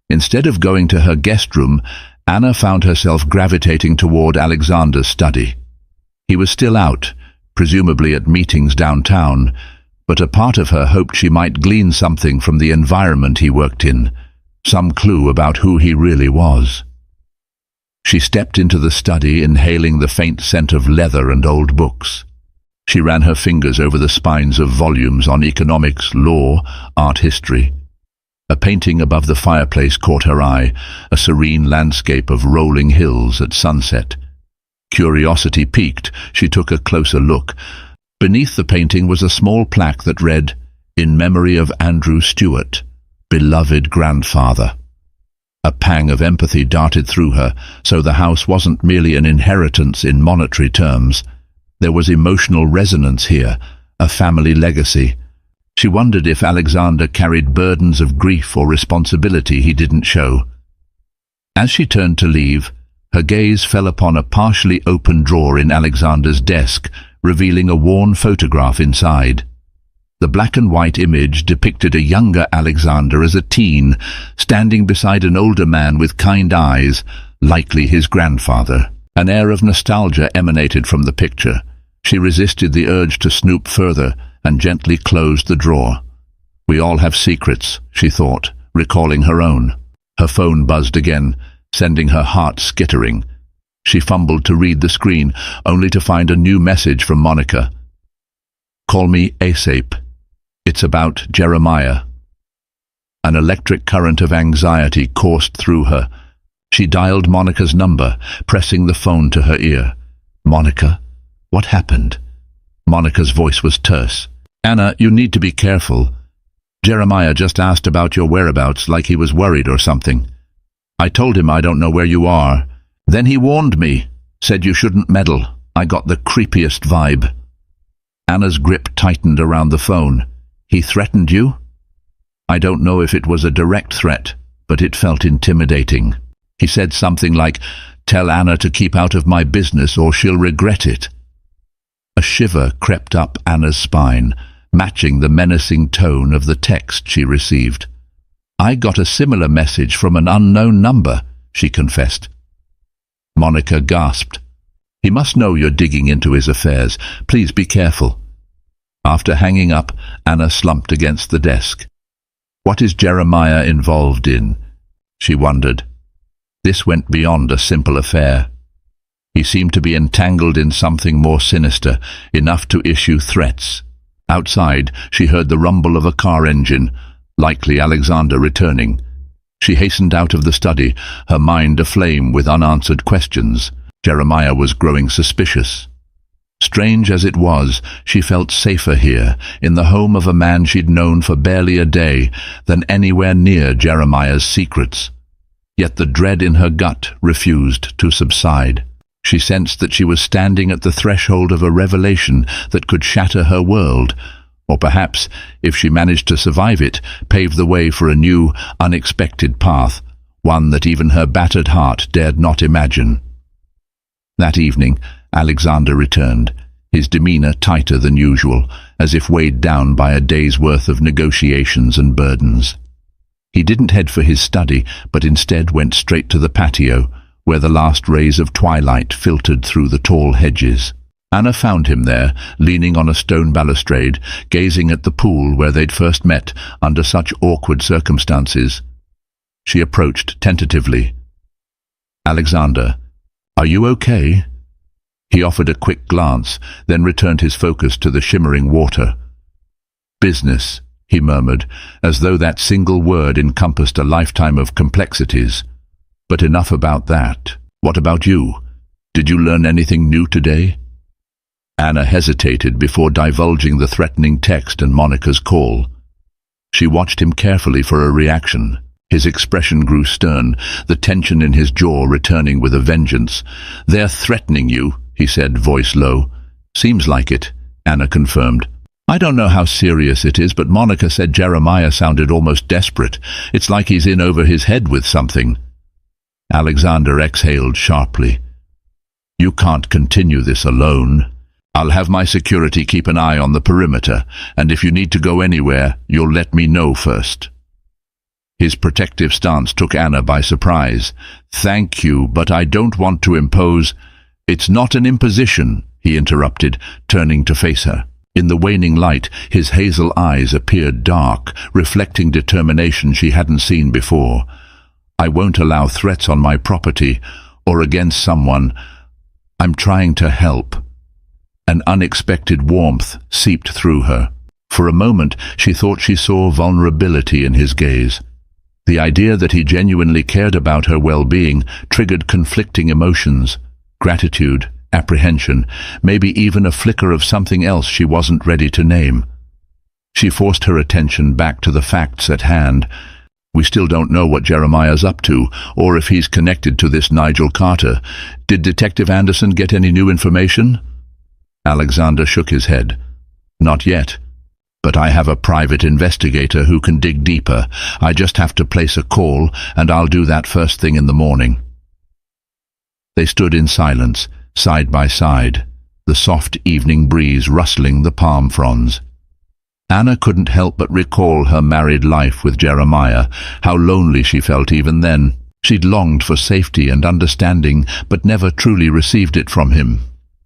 Instead of going to her guest room, Anna found herself gravitating toward Alexander's study. He was still out, presumably at meetings downtown, but a part of her hoped she might glean something from the environment he worked in, some clue about who he really was. She stepped into the study, inhaling the faint scent of leather and old books. She ran her fingers over the spines of volumes on economics, law, art history. A painting above the fireplace caught her eye, a serene landscape of rolling hills at sunset. Curiosity piqued, she took a closer look. Beneath the painting was a small plaque that read, "In memory of Andrew Stewart, beloved grandfather." A pang of empathy darted through her, so the house wasn't merely an inheritance in monetary terms. There was emotional resonance here, a family legacy. She wondered if Alexander carried burdens of grief or responsibility he didn't show. As she turned to leave, her gaze fell upon a partially open drawer in Alexander's desk, revealing a worn photograph inside. The black and white image depicted a younger Alexander as a teen, standing beside an older man with kind eyes, likely his grandfather. An air of nostalgia emanated from the picture. She resisted the urge to snoop further and gently closed the drawer. We all have secrets, she thought, recalling her own. Her phone buzzed again, sending her heart skittering. She fumbled to read the screen, only to find a new message from Monica. "Call me ASAP. It's about Jeremiah." An electric current of anxiety coursed through her. She dialed Monica's number, pressing the phone to her ear. "Monica, what happened?" Monica's voice was terse. "Anna, you need to be careful. Jeremiah just asked about your whereabouts like he was worried or something. I told him I don't know where you are. Then he warned me, said you shouldn't meddle. I got the creepiest vibe." Anna's grip tightened around the phone. "He threatened you?" I don't know if it was a direct threat, but it felt intimidating. He said something like, "Tell Anna to keep out of my business or she'll regret it." A shiver crept up Anna's spine, matching the menacing tone of the text she received. "I got a similar message from an unknown number," she confessed. Monica gasped. "He must know you're digging into his affairs. Please be careful." After hanging up, Anna slumped against the desk. What is Jeremiah involved in? She wondered. This went beyond a simple affair. He seemed to be entangled in something more sinister, enough to issue threats. Outside, she heard the rumble of a car engine, likely Alexander returning. She hastened out of the study, her mind aflame with unanswered questions. Jeremiah was growing suspicious. Strange as it was, she felt safer here, in the home of a man she'd known for barely a day, than anywhere near Jeremiah's secrets. Yet the dread in her gut refused to subside. She sensed that she was standing at the threshold of a revelation that could shatter her world, or perhaps, if she managed to survive it, pave the way for a new, unexpected path, one that even her battered heart dared not imagine. That evening, Alexander returned, his demeanor tighter than usual, as if weighed down by a day's worth of negotiations and burdens. He didn't head for his study, but instead went straight to the patio, where the last rays of twilight filtered through the tall hedges. Anna found him there, leaning on a stone balustrade, gazing at the pool where they'd first met under such awkward circumstances. She approached tentatively. "Alexander, are you okay?" He offered a quick glance, then returned his focus to the shimmering water. "Business," he murmured, as though that single word encompassed a lifetime of complexities. "But enough about that. What about you? Did you learn anything new today?" Anna hesitated before divulging the threatening text and Monica's call. She watched him carefully for a reaction. His expression grew stern, the tension in his jaw returning with a vengeance. "They're threatening you," he said, voice low. "Seems like it," Anna confirmed. "I don't know how serious it is, but Monica said Jeremiah sounded almost desperate. It's like he's in over his head with something." Alexander exhaled sharply. "You can't continue this alone. I'll have my security keep an eye on the perimeter, and if you need to go anywhere, you'll let me know first." His protective stance took Anna by surprise. "Thank you, but I don't want to impose—" "It's not an imposition," he interrupted, turning to face her. In the waning light, his hazel eyes appeared dark, reflecting determination she hadn't seen before. "I won't allow threats on my property, or against someone. I'm trying to help." An unexpected warmth seeped through her. For a moment, she thought she saw vulnerability in his gaze. The idea that he genuinely cared about her well-being triggered conflicting emotions: gratitude, apprehension, maybe even a flicker of something else she wasn't ready to name. She forced her attention back to the facts at hand. "We still don't know what Jeremiah's up to, or if he's connected to this Nigel Carter. Did Detective Anderson get any new information?" Alexander shook his head. "Not yet. But I have a private investigator who can dig deeper. I just have to place a call, and I'll do that first thing in the morning." They stood in silence, side by side, the soft evening breeze rustling the palm fronds. Anna couldn't help but recall her married life with Jeremiah, how lonely she felt even then. She'd longed for safety and understanding, but never truly received it from him.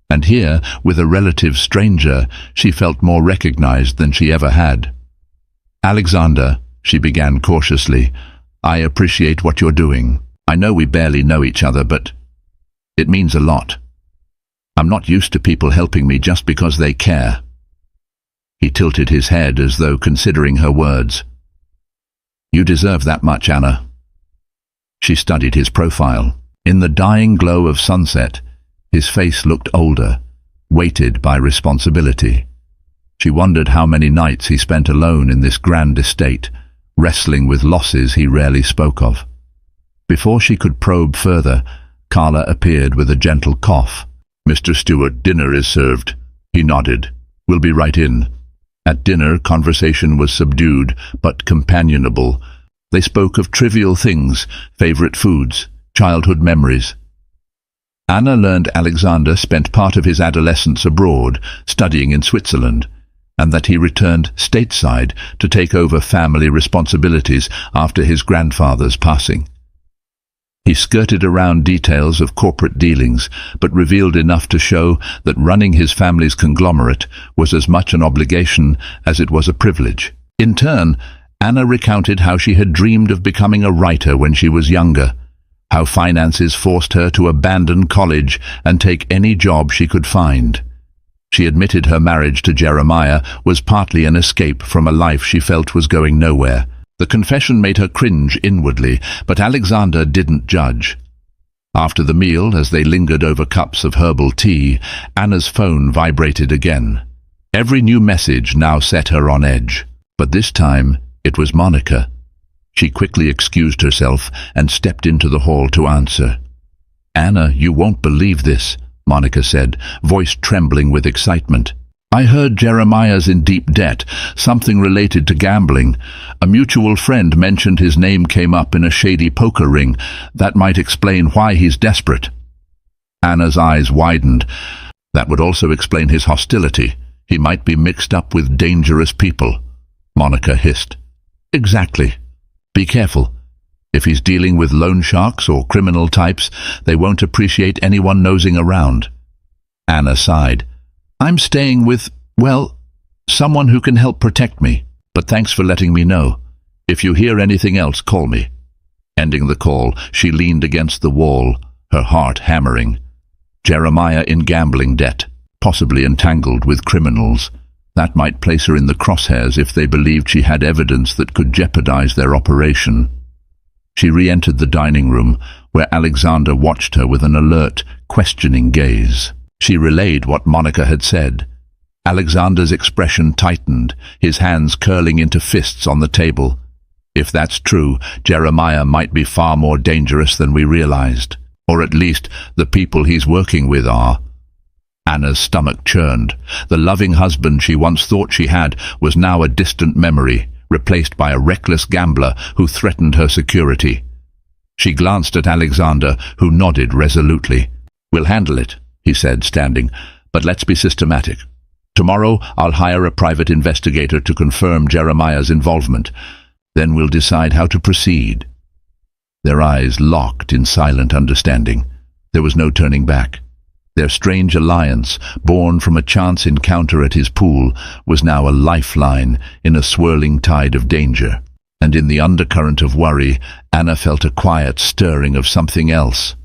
And here, with a relative stranger, she felt more recognized than she ever had. "Alexander," she began cautiously, "I appreciate what you're doing. I know we barely know each other, but it means a lot. I'm not used to people helping me just because they care." He tilted his head as though considering her words. "You deserve that much, Anna." She studied his profile. In the dying glow of sunset, his face looked older, weighted by responsibility. She wondered how many nights he spent alone in this grand estate, wrestling with losses he rarely spoke of. Before she could probe further, Carla appeared with a gentle cough. "Mr. Stewart, dinner is served." He nodded. "We'll be right in." At dinner, conversation was subdued but companionable. They spoke of trivial things, favorite foods, childhood memories. Anna learned Alexander spent part of his adolescence abroad, studying in Switzerland, and that he returned stateside to take over family responsibilities after his grandfather's passing. He skirted around details of corporate dealings, but revealed enough to show that running his family's conglomerate was as much an obligation as it was a privilege. In turn, Anna recounted how she had dreamed of becoming a writer when she was younger, how finances forced her to abandon college and take any job she could find. She admitted her marriage to Jeremiah was partly an escape from a life she felt was going nowhere. The confession made her cringe inwardly, but Alexander didn't judge. After the meal, as they lingered over cups of herbal tea, Anna's phone vibrated again. Every new message now set her on edge, but this time it was Monica. She quickly excused herself and stepped into the hall to answer. "Anna, you won't believe this," Monica said, voice trembling with excitement. "I heard Jeremiah's in deep debt, something related to gambling. A mutual friend mentioned his name came up in a shady poker ring. That might explain why he's desperate." Anna's eyes widened. That would also explain his hostility. He might be mixed up with dangerous people. Monica hissed. "Exactly. Be careful. If he's dealing with loan sharks or criminal types, they won't appreciate anyone nosing around." Anna sighed. "I'm staying with, well, someone who can help protect me, but thanks for letting me know. If you hear anything else, call me." Ending the call, she leaned against the wall, her heart hammering. Jeremiah in gambling debt, possibly entangled with criminals. That might place her in the crosshairs if they believed she had evidence that could jeopardize their operation. She re-entered the dining room, where Alexander watched her with an alert, questioning gaze. She relayed what Monica had said. Alexander's expression tightened, his hands curling into fists on the table. If that's true, Jeremiah might be far more dangerous than we realized. Or at least the people he's working with are. Anna's stomach churned. The loving husband she once thought she had was now a distant memory, replaced by a reckless gambler who threatened her security. She glanced at Alexander, who nodded resolutely. "We'll handle it," he said, standing, "but let's be systematic. Tomorrow I'll hire a private investigator to confirm Jeremiah's involvement. Then we'll decide how to proceed." Their eyes locked in silent understanding. There was no turning back. Their strange alliance, born from a chance encounter at his pool, was now a lifeline in a swirling tide of danger. And in the undercurrent of worry, Anna felt a quiet stirring of something else.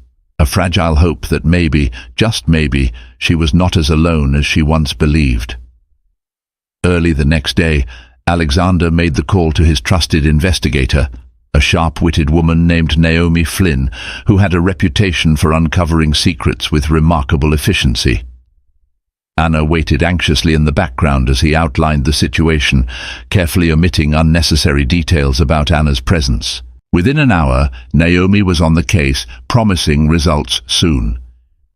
A fragile hope that maybe, just maybe, she was not as alone as she once believed. Early the next day, Alexander made the call to his trusted investigator, a sharp-witted woman named Naomi Flynn, who had a reputation for uncovering secrets with remarkable efficiency. Anna waited anxiously in the background as he outlined the situation, carefully omitting unnecessary details about Anna's presence. Within an hour, Naomi was on the case, promising results soon.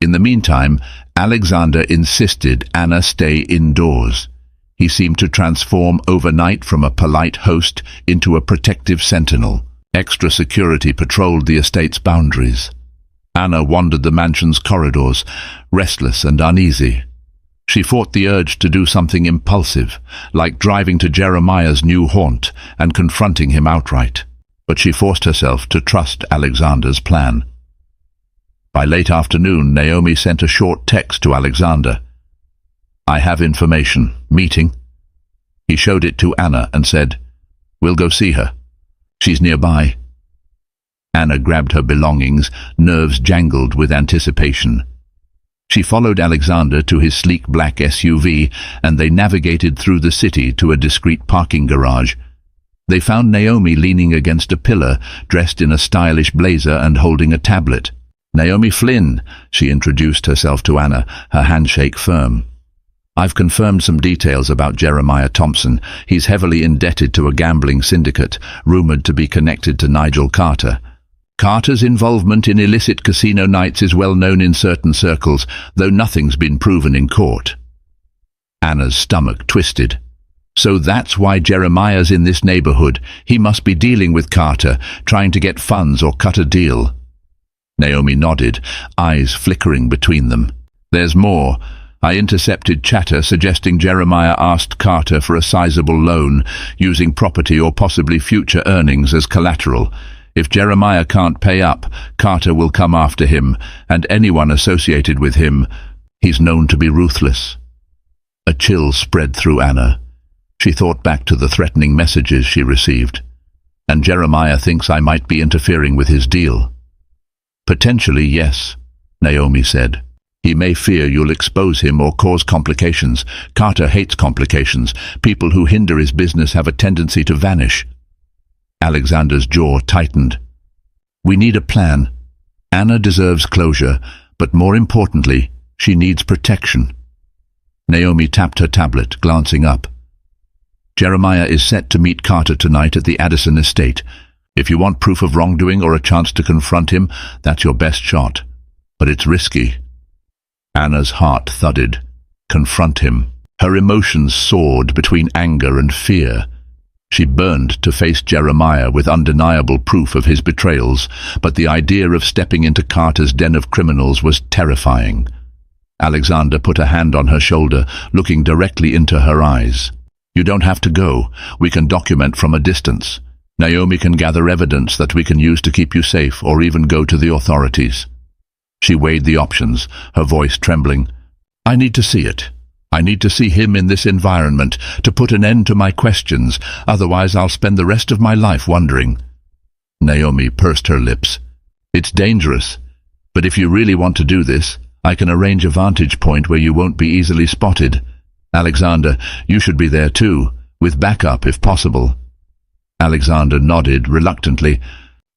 In the meantime, Alexander insisted Anna stay indoors. He seemed to transform overnight from a polite host into a protective sentinel. Extra security patrolled the estate's boundaries. Anna wandered the mansion's corridors, restless and uneasy. She fought the urge to do something impulsive, like driving to Jeremiah's new haunt and confronting him outright. But she forced herself to trust Alexander's plan. By late afternoon, Naomi sent a short text to Alexander. "I have information. Meeting." He showed it to Anna and said, "We'll go see her. She's nearby." Anna grabbed her belongings, nerves jangled with anticipation. She followed Alexander to his sleek black SUV, and they navigated through the city to a discreet parking garage. They found Naomi leaning against a pillar, dressed in a stylish blazer and holding a tablet. "Naomi Flynn," she introduced herself to Anna, her handshake firm. "I've confirmed some details about Jeremiah Thompson. He's heavily indebted to a gambling syndicate, rumored to be connected to Nigel Carter. Carter's involvement in illicit casino nights is well known in certain circles, though nothing's been proven in court." Anna's stomach twisted. So that's why Jeremiah's in this neighborhood. He must be dealing with Carter, trying to get funds or cut a deal. Naomi nodded, eyes flickering between them. There's more. I intercepted chatter suggesting Jeremiah asked Carter for a sizable loan, using property or possibly future earnings as collateral. If Jeremiah can't pay up, Carter will come after him, and anyone associated with him. He's known to be ruthless. A chill spread through Anna. She thought back to the threatening messages she received. And Jeremiah thinks I might be interfering with his deal. Potentially, yes, Naomi said. He may fear you'll expose him or cause complications. Carter hates complications. People who hinder his business have a tendency to vanish. Alexander's jaw tightened. We need a plan. Anna deserves closure, but more importantly, she needs protection. Naomi tapped her tablet, glancing up. Jeremiah is set to meet Carter tonight at the Addison estate. If you want proof of wrongdoing or a chance to confront him, that's your best shot. But it's risky. Anna's heart thudded. Confront him. Her emotions soared between anger and fear. She burned to face Jeremiah with undeniable proof of his betrayals, but the idea of stepping into Carter's den of criminals was terrifying. Alexander put a hand on her shoulder, looking directly into her eyes. You don't have to go. We can document from a distance. Naomi can gather evidence that we can use to keep you safe or even go to the authorities. She weighed the options, her voice trembling. I need to see it. I need to see him in this environment, to put an end to my questions, otherwise I'll spend the rest of my life wondering. Naomi pursed her lips. It's dangerous, but if you really want to do this, I can arrange a vantage point where you won't be easily spotted. Alexander, you should be there too, with backup if possible. Alexander nodded reluctantly.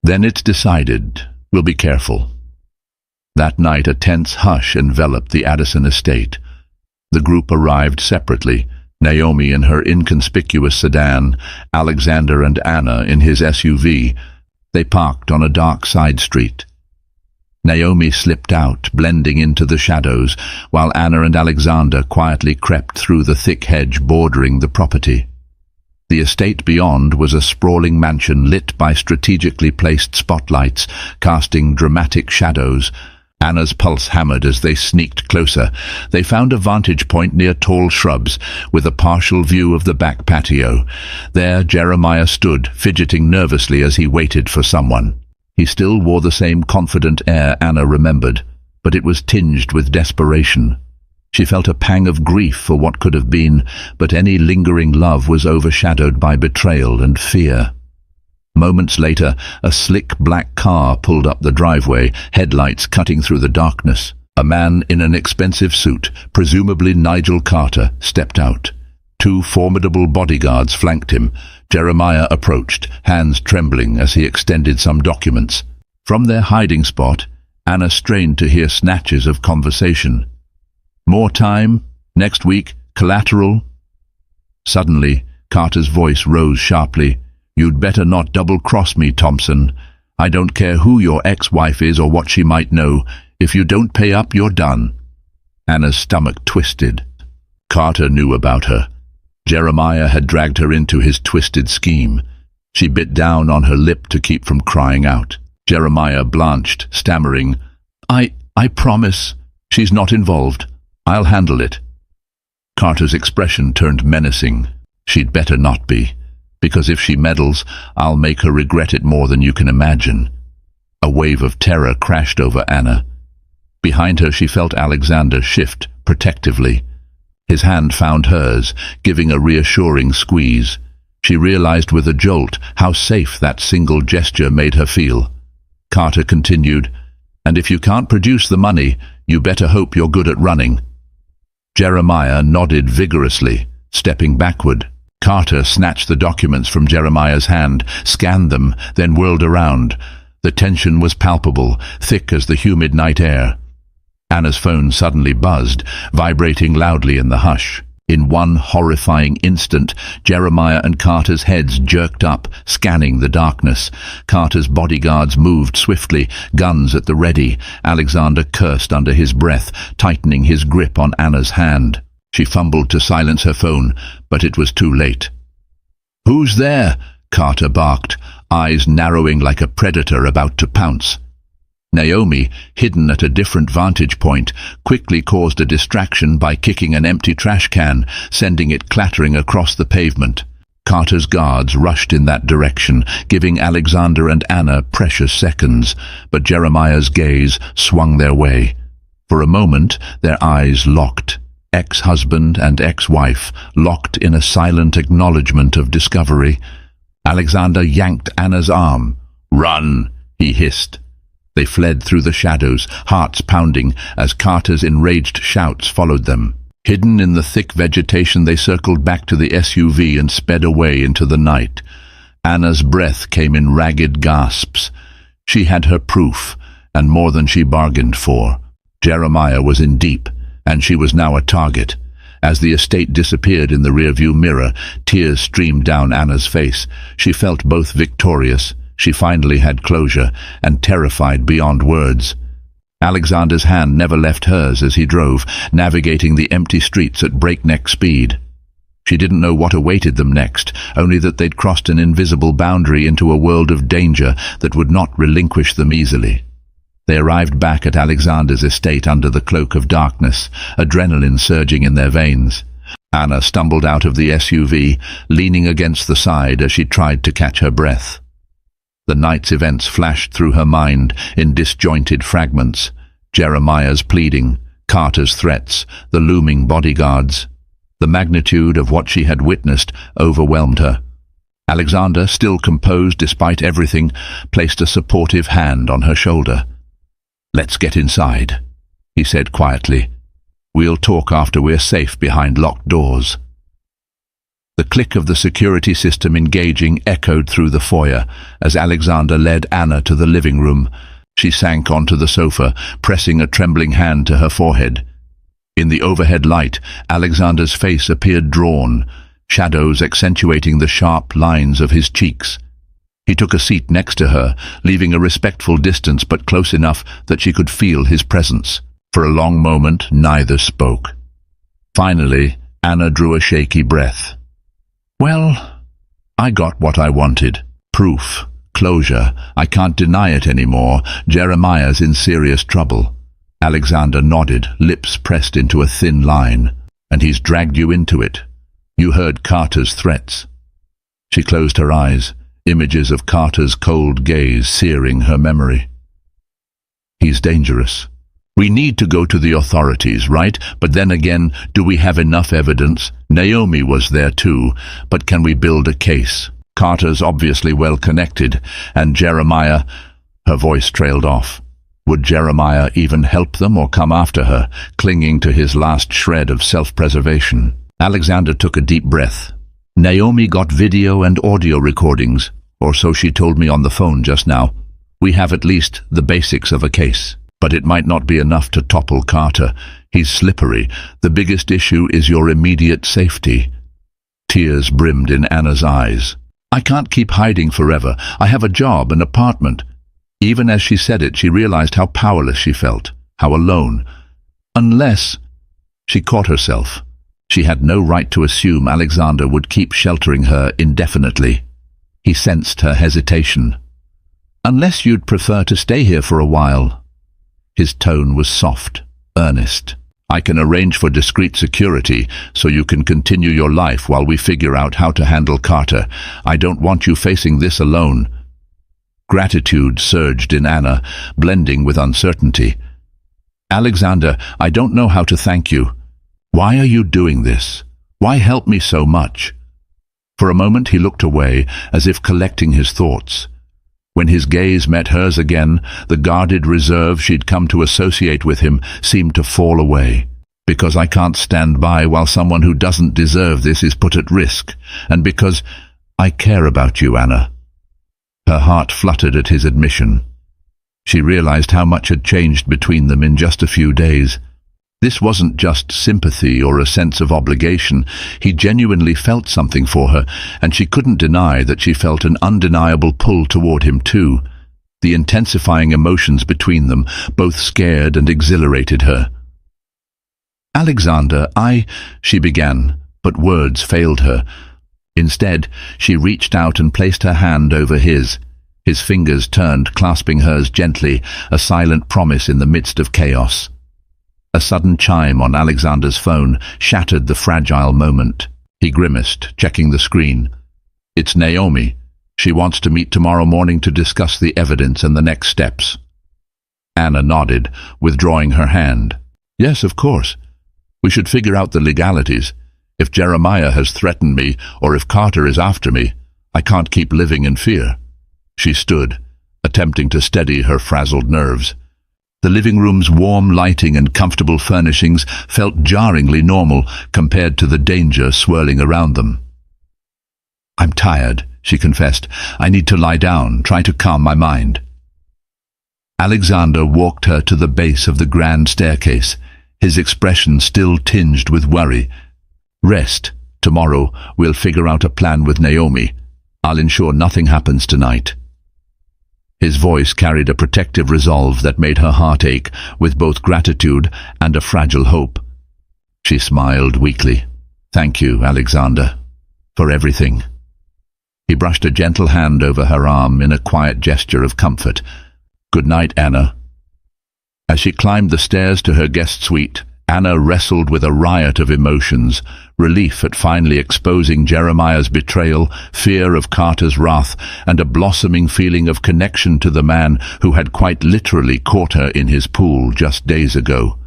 Then it's decided. We'll be careful. That night a tense hush enveloped the Addison estate. The group arrived separately, Naomi in her inconspicuous sedan, Alexander and Anna in his SUV. They parked on a dark side street. Naomi slipped out, blending into the shadows, while Anna and Alexander quietly crept through the thick hedge bordering the property. The estate beyond was a sprawling mansion lit by strategically placed spotlights, casting dramatic shadows. Anna's pulse hammered as they sneaked closer. They found a vantage point near tall shrubs, with a partial view of the back patio. There Jeremiah stood, fidgeting nervously as he waited for someone. He still wore the same confident air Anna remembered, but it was tinged with desperation. She felt a pang of grief for what could have been, but any lingering love was overshadowed by betrayal and fear. Moments later, a slick black car pulled up the driveway, headlights cutting through the darkness. A man in an expensive suit, presumably Nigel Carter, stepped out. Two formidable bodyguards flanked him. Jeremiah approached, hands trembling as he extended some documents. From their hiding spot, Anna strained to hear snatches of conversation. More time? Next week? Collateral? Suddenly, Carter's voice rose sharply. You'd better not double-cross me, Thompson. I don't care who your ex-wife is or what she might know. If you don't pay up, you're done. Anna's stomach twisted. Carter knew about her. Jeremiah had dragged her into his twisted scheme. She bit down on her lip to keep from crying out. Jeremiah blanched, stammering, I promise. She's not involved. I'll handle it. Carter's expression turned menacing. She'd better not be, because if she meddles, I'll make her regret it more than you can imagine. A wave of terror crashed over Anna. Behind her she felt Alexander shift protectively. His hand found hers, giving a reassuring squeeze. She realized with a jolt how safe that single gesture made her feel. Carter continued, And if you can't produce the money, you better hope you're good at running. Jeremiah nodded vigorously, stepping backward. Carter snatched the documents from Jeremiah's hand, scanned them, then whirled around. The tension was palpable, thick as the humid night air. Anna's phone suddenly buzzed, vibrating loudly in the hush. In one horrifying instant, Jeremiah and Carter's heads jerked up, scanning the darkness. Carter's bodyguards moved swiftly, guns at the ready. Alexander cursed under his breath, tightening his grip on Anna's hand. She fumbled to silence her phone, but it was too late. "Who's there?" Carter barked, eyes narrowing like a predator about to pounce. Naomi, hidden at a different vantage point, quickly caused a distraction by kicking an empty trash can, sending it clattering across the pavement. Carter's guards rushed in that direction, giving Alexander and Anna precious seconds, but Jeremiah's gaze swung their way. For a moment, their eyes locked. Ex-husband and ex-wife, locked in a silent acknowledgement of discovery. Alexander yanked Anna's arm. "Run!" he hissed. They fled through the shadows, hearts pounding, as Carter's enraged shouts followed them. Hidden in the thick vegetation, they circled back to the SUV and sped away into the night. Anna's breath came in ragged gasps. She had her proof, and more than she bargained for. Jeremiah was in deep, and she was now a target. As the estate disappeared in the rearview mirror, tears streamed down Anna's face. She felt both victorious. She finally had closure, and terrified beyond words. Alexander's hand never left hers as he drove, navigating the empty streets at breakneck speed. She didn't know what awaited them next, only that they'd crossed an invisible boundary into a world of danger that would not relinquish them easily. They arrived back at Alexander's estate under the cloak of darkness, adrenaline surging in their veins. Anna stumbled out of the SUV, leaning against the side as she tried to catch her breath. The night's events flashed through her mind in disjointed fragments. Jeremiah's pleading, Carter's threats, the looming bodyguards. The magnitude of what she had witnessed overwhelmed her. Alexander, still composed despite everything, placed a supportive hand on her shoulder. "Let's get inside," he said quietly. "We'll talk after we're safe behind locked doors." The click of the security system engaging echoed through the foyer as Alexander led Anna to the living room. She sank onto the sofa, pressing a trembling hand to her forehead. In the overhead light, Alexander's face appeared drawn, shadows accentuating the sharp lines of his cheeks. He took a seat next to her, leaving a respectful distance but close enough that she could feel his presence. For a long moment, neither spoke. Finally, Anna drew a shaky breath. "Well, I got what I wanted. Proof. Closure. I can't deny it anymore. Jeremiah's in serious trouble." Alexander nodded, lips pressed into a thin line. "And he's dragged you into it. You heard Carter's threats." She closed her eyes, images of Carter's cold gaze searing her memory. "He's dangerous. We need to go to the authorities, right? But then again, do we have enough evidence? Naomi was there too, but can we build a case? Carter's obviously well connected, and Jeremiah..." Her voice trailed off. Would Jeremiah even help them or come after her, clinging to his last shred of self-preservation? Alexander took a deep breath. "Naomi got video and audio recordings, or so she told me on the phone just now. We have at least the basics of a case. But it might not be enough to topple Carter. He's slippery. The biggest issue is your immediate safety." Tears brimmed in Anna's eyes. "I can't keep hiding forever. I have a job, an apartment." Even as she said it, she realized how powerless she felt, how alone. Unless... She caught herself. She had no right to assume Alexander would keep sheltering her indefinitely. He sensed her hesitation. "Unless you'd prefer to stay here for a while." His tone was soft, earnest. "I can arrange for discreet security so you can continue your life while we figure out how to handle Carter. I don't want you facing this alone." Gratitude surged in Anna, blending with uncertainty. "Alexander, I don't know how to thank you. Why are you doing this? Why help me so much?" For a moment he looked away, as if collecting his thoughts. When his gaze met hers again, the guarded reserve she'd come to associate with him seemed to fall away. "Because I can't stand by while someone who doesn't deserve this is put at risk, and because I care about you, Anna." Her heart fluttered at his admission. She realized how much had changed between them in just a few days. This wasn't just sympathy or a sense of obligation. He genuinely felt something for her, and she couldn't deny that she felt an undeniable pull toward him too. The intensifying emotions between them both scared and exhilarated her. "Alexander, she began, but words failed her. Instead, she reached out and placed her hand over his. His fingers turned, clasping hers gently, a silent promise in the midst of chaos. A sudden chime on Alexander's phone shattered the fragile moment. He grimaced, checking the screen. "It's Naomi. She wants to meet tomorrow morning to discuss the evidence and the next steps." Anna nodded, withdrawing her hand. "Yes, of course. We should figure out the legalities. If Jeremiah has threatened me, or if Carter is after me, I can't keep living in fear." She stood, attempting to steady her frazzled nerves. The living room's warm lighting and comfortable furnishings felt jarringly normal compared to the danger swirling around them. "I'm tired," she confessed. "I need to lie down, try to calm my mind." Alexander walked her to the base of the grand staircase, his expression still tinged with worry. "Rest. Tomorrow we'll figure out a plan with Naomi. I'll ensure nothing happens tonight." His voice carried a protective resolve that made her heart ache with both gratitude and a fragile hope. She smiled weakly. "Thank you, Alexander, for everything." He brushed a gentle hand over her arm in a quiet gesture of comfort. "Good night, Anna." As she climbed the stairs to her guest suite, Anna wrestled with a riot of emotions: relief at finally exposing Jeremiah's betrayal, fear of Carter's wrath, and a blossoming feeling of connection to the man who had quite literally caught her in his pool just days ago.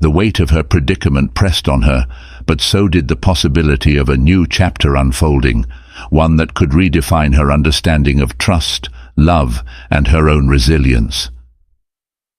The weight of her predicament pressed on her, but so did the possibility of a new chapter unfolding, one that could redefine her understanding of trust, love, and her own resilience.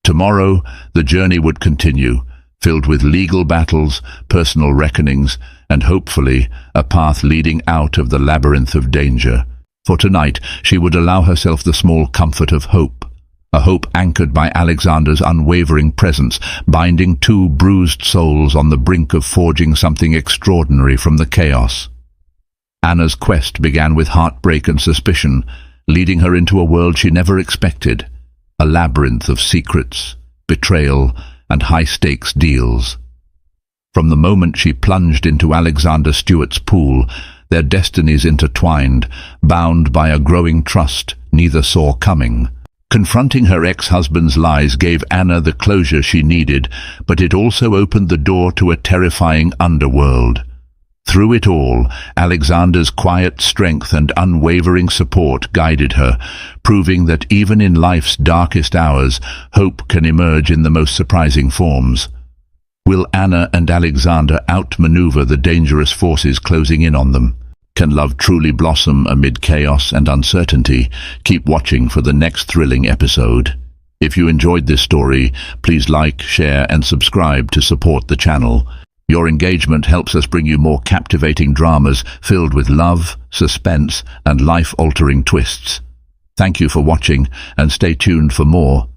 Tomorrow, the journey would continue, filled with legal battles, personal reckonings, and hopefully a path leading out of the labyrinth of danger. For tonight, she would allow herself the small comfort of hope, a hope anchored by Alexander's unwavering presence, binding two bruised souls on the brink of forging something extraordinary from the chaos. Anna's quest began with heartbreak and suspicion, leading her into a world she never expected, a labyrinth of secrets, betrayal, and high-stakes deals. From the moment she plunged into Alexander Stewart's pool, their destinies intertwined, bound by a growing trust neither saw coming. Confronting her ex-husband's lies gave Anna the closure she needed, but it also opened the door to a terrifying underworld. Through it all, Alexander's quiet strength and unwavering support guided her, proving that even in life's darkest hours, hope can emerge in the most surprising forms. Will Anna and Alexander outmaneuver the dangerous forces closing in on them? Can love truly blossom amid chaos and uncertainty? Keep watching for the next thrilling episode. If you enjoyed this story, please like, share, and subscribe to support the channel. Your engagement helps us bring you more captivating dramas filled with love, suspense, and life-altering twists. Thank you for watching, and stay tuned for more.